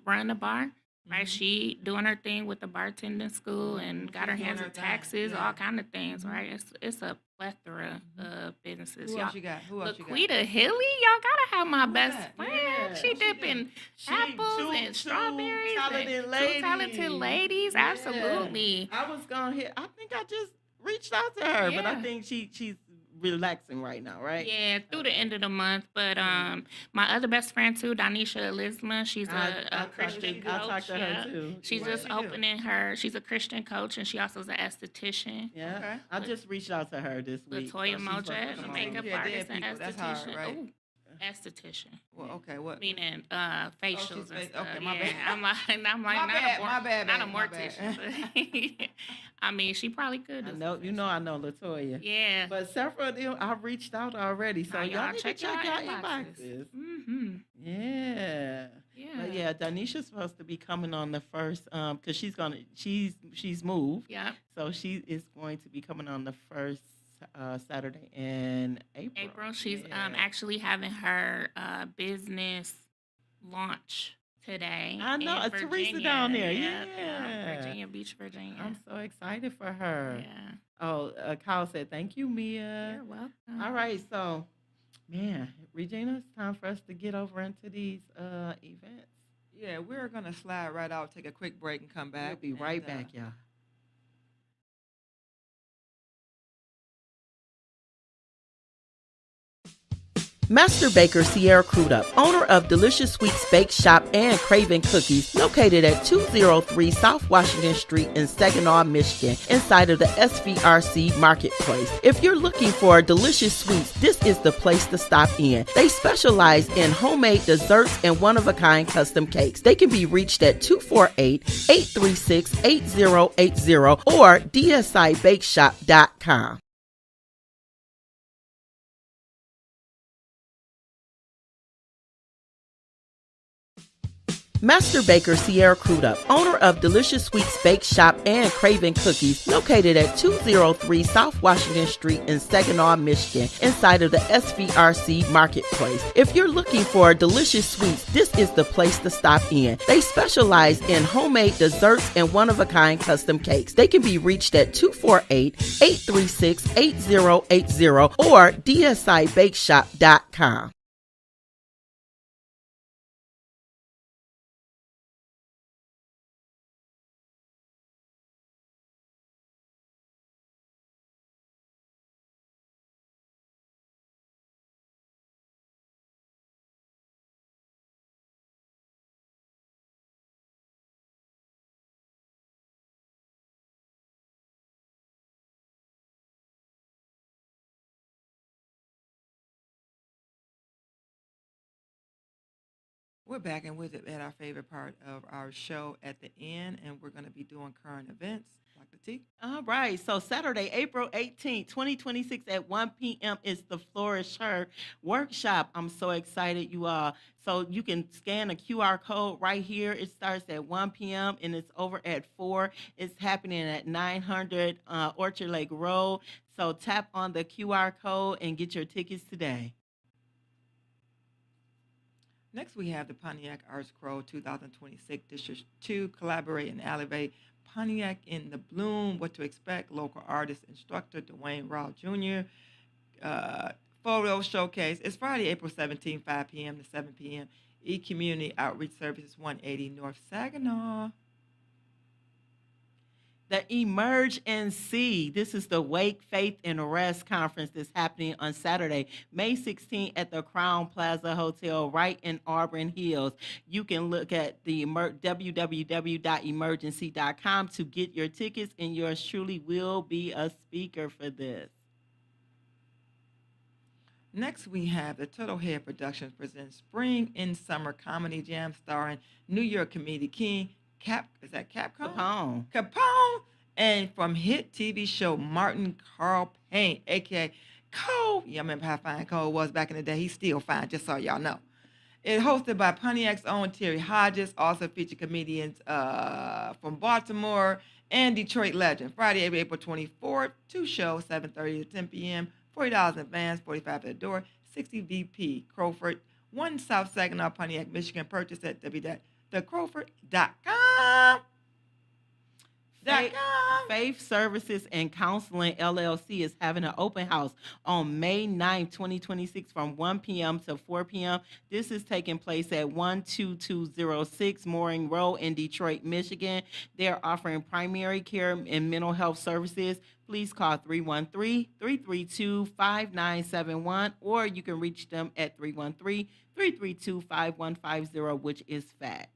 run the bar. right? She doing her thing with the bartending school and got her She's doing hands her in thing, taxes, yeah. all kind of things, right? It's a plethora of businesses. Who Y'all, else you got? Who else you got? Laquita Hilly, y'all gotta have my Who's best that? friend. Yeah. She What's she dipping do? She apples two- and two strawberries. talented and ladies. Two talented ladies, Yeah. absolutely. I was gonna hit. I think I just reached out to her, but I Yeah. think she's relaxing right now, right? Yeah, through the end of the month. But my other best friend too, Danisha Elisma, she's a Christian coach. I talked to her yeah. too. She's What just does she do? opening her. She's a Christian coach, and she also is an esthetician. Yeah, Okay. I just reached out to her this week. Latoya she's supposed to Mojet, come a on. makeup Yeah, dead artist and people, that's hard, esthetician. right? Ooh, esthetician. Well, okay, what? Meaning she's facials and face- stuff. okay, my yeah, bad. I'm like My not bad, a my bad, not a babe, my bad. mortician. But I mean, she probably could. I do know, some you know, I know Latoya. Yeah. But several of them, I reached out already, so Now, y'all need to check y'all out inboxes. Mm-hmm. Yeah. Yeah. But yeah, Danisha's supposed to be coming on the first, cause she's moved, Yep. so she is going to be coming on the first Saturday in April. April. She's Yeah. actually having her business launch today. I know, in Teresa Virginia. down there, Yeah, yeah. Virginia Beach, Virginia. I'm so excited for her. Yeah. Oh, Kyle said, "Thank you, Mia." You're welcome. All right, so, man, Regina, it's time for us to get over into these events. Yeah, we're gonna slide right out, take a quick break, and come back. We'll be right and, back, y'all. Master Baker Sierra Crudup, owner of Delicious Sweets Bake Shop and Craven Cookies, located at 203 South Washington Street in Saginaw, Michigan, inside of the SVRC Marketplace. If you're looking for delicious sweets, this is the place to stop in. They specialize in homemade desserts and one-of-a-kind custom cakes. They can be reached at 248-836-8080 or dsibakeshop.com. Master Baker Sierra Crudup, owner of Delicious Sweets Bake Shop and Craven Cookies, located at 203 South Washington Street in Saginaw, Michigan, inside of the SVRC Marketplace. If you're looking for delicious sweets, this is the place to stop in. They specialize in homemade desserts and one-of-a-kind custom cakes. They can be reached at 248-836-8080 or dsibakeshop.com. We're back and with it at our favorite part of our show at the end, and we're going to be doing current events. Dr. T. All right. So Saturday, April 18th, 2026 at 1 p.m. is the Flourish Her workshop. I'm so excited, you all. So you can scan a QR code right here. It starts at 1 p.m. and it's over at 4. It's happening at 900 Orchard Lake Road. So tap on the QR code and get your tickets today. Next, we have the Pontiac Arts Crow 2026 District 2 Collaborate and Elevate Pontiac in the Bloom. What to expect? Local artist instructor Dwayne Rao Jr. Photo showcase. It's Friday, April 17th, 5 p.m. to 7 p.m. E-Community Outreach Services, 180 North Saginaw. The Emerge and See. This is the Wake, Faith, and Rest conference that's happening on Saturday, May 16th at the Crown Plaza Hotel right in Auburn Hills. You can look at the www.emergency.com to get your tickets, and yours truly will be a speaker for this. Next, we have the Turtle Head Productions presents Spring in Summer Comedy Jam starring New York comedian King Capcom? Capone, and from hit TV show Martin Carl Payne, a.k.a. Cole. Yeah, I remember how fine Cole was back in the day. He's still fine, just so y'all know. It's hosted by Pontiac's own Terry Hodges, also featured comedians from Baltimore and Detroit legend. Friday, April 24th, 2 shows, 7:30 to 10 p.m., $40 in advance, $45 at the door, 60 VP, Crowford, 1 South Saginaw, Pontiac, Michigan. Purchase at thecrawford.com. Faith, Faith Services and Counseling LLC is having an open house on May 9th, 2026 from 1 p.m. to 4 p.m. This is taking place at 12206 Mooring Road in Detroit, Michigan. They're offering primary care and mental health services. Please call 313-332-5971, or you can reach them at 313-332-5150, which is fax.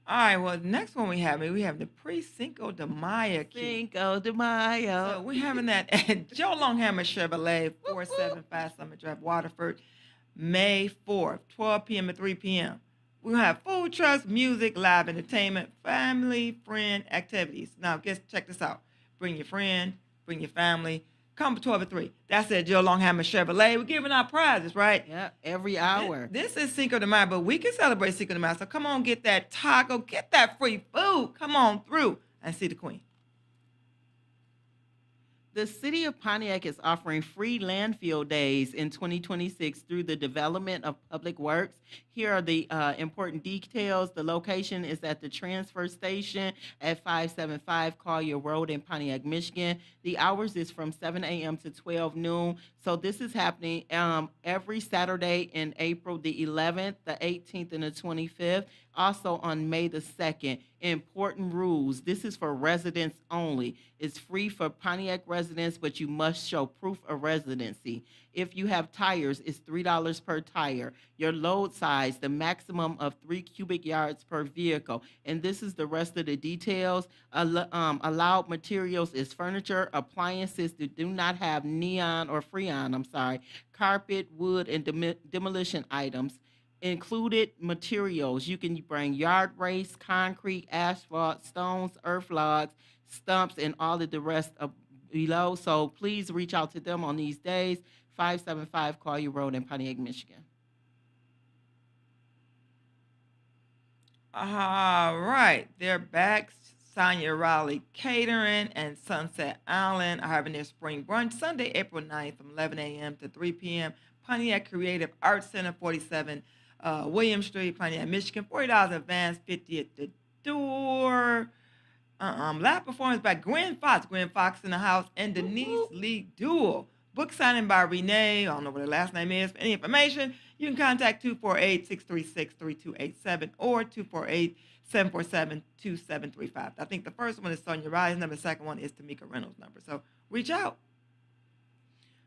All right, well, the next one we have the pre-Cinco de Mayo. Cinco de Mayo. So we're having that at Joe Longhammer Chevrolet, 475 Summit Drive, Waterford, May 4th, 12 p.m. to 3 p.m. We'll have food trucks, music, live entertainment, family, friend activities. Now, check this out. Bring your friend, bring your family. Come 12 to 3. That's at Joe Longhammer Chevrolet. We're giving out prizes, right? Yeah, every hour. This is Cinco de Mayo, but we can celebrate Cinco de Mayo. So come on, get that taco, get that free food. Come on through and see the queen. The City of Pontiac is offering free landfill days in 2026 through the Development of Public Works. Here are the important details. The location is at the transfer station at 575 Collier Road in Pontiac, Michigan. The hours is from 7 a.m. to 12 noon. So this is happening every Saturday in April the 11th, the 18th, and the 25th. Also on May the 2nd. Important rules. This is for residents only. It's free for Pontiac residents, but you must show proof of residency. If you have tires, it's $3 per tire. Your load size, the maximum of 3 cubic yards per vehicle. And this is the rest of the details. Allowed materials is furniture, appliances that do not have neon or freon, carpet, wood, and demolition items. Included materials, you can bring yard race, concrete, asphalt, stones, earth logs, stumps, and all of the rest of below. So please reach out to them on these days. 575 Collier Road in Pontiac, Michigan. All right, they're back. Sonia Raleigh Catering and Sunset Island are having their spring brunch Sunday, April 9th from 11 a.m. to 3 p.m. Pontiac Creative Arts Center, 47 William Street, Pontiac, Michigan. $40 advance, $50 at the door. Live performance by Gwen Fox in the house, and Denise Lee Duel. Book signing by Renee. I don't know what her last name is. For any information, you can contact 248-636-3287 or 248-747-2735. I think the first one is Sonia Riley's number. The second one is Tamika Reynolds' number. So reach out.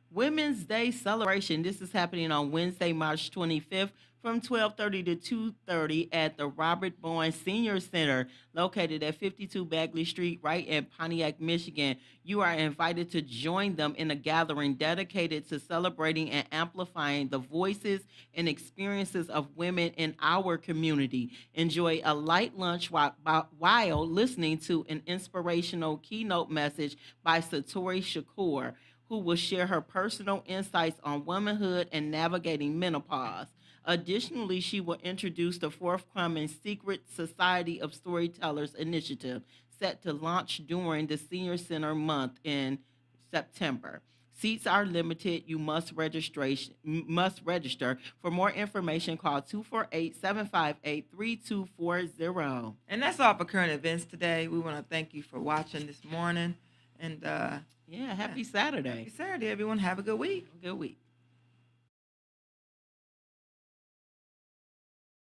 Women's Day celebration. This is happening on Wednesday, March 25th from 12:30 to 2:30 at the Robert Bowen Senior Center, located at 52 Bagley Street, right in Pontiac, Michigan. You are invited to join them in a gathering dedicated to celebrating and amplifying the voices and experiences of women in our community. Enjoy a light lunch while listening to an inspirational keynote message by Satori Shakur, who will share her personal insights on womanhood and navigating menopause. Additionally, she will introduce the forthcoming Secret Society of Storytellers initiative, set to launch during the Senior Center month in September. Seats are limited. You must register. For more information, call 248-758-3240. And that's all for current events today. We want to thank you for watching this morning. And Happy Saturday. Happy Saturday, everyone. Have a good week. Good week.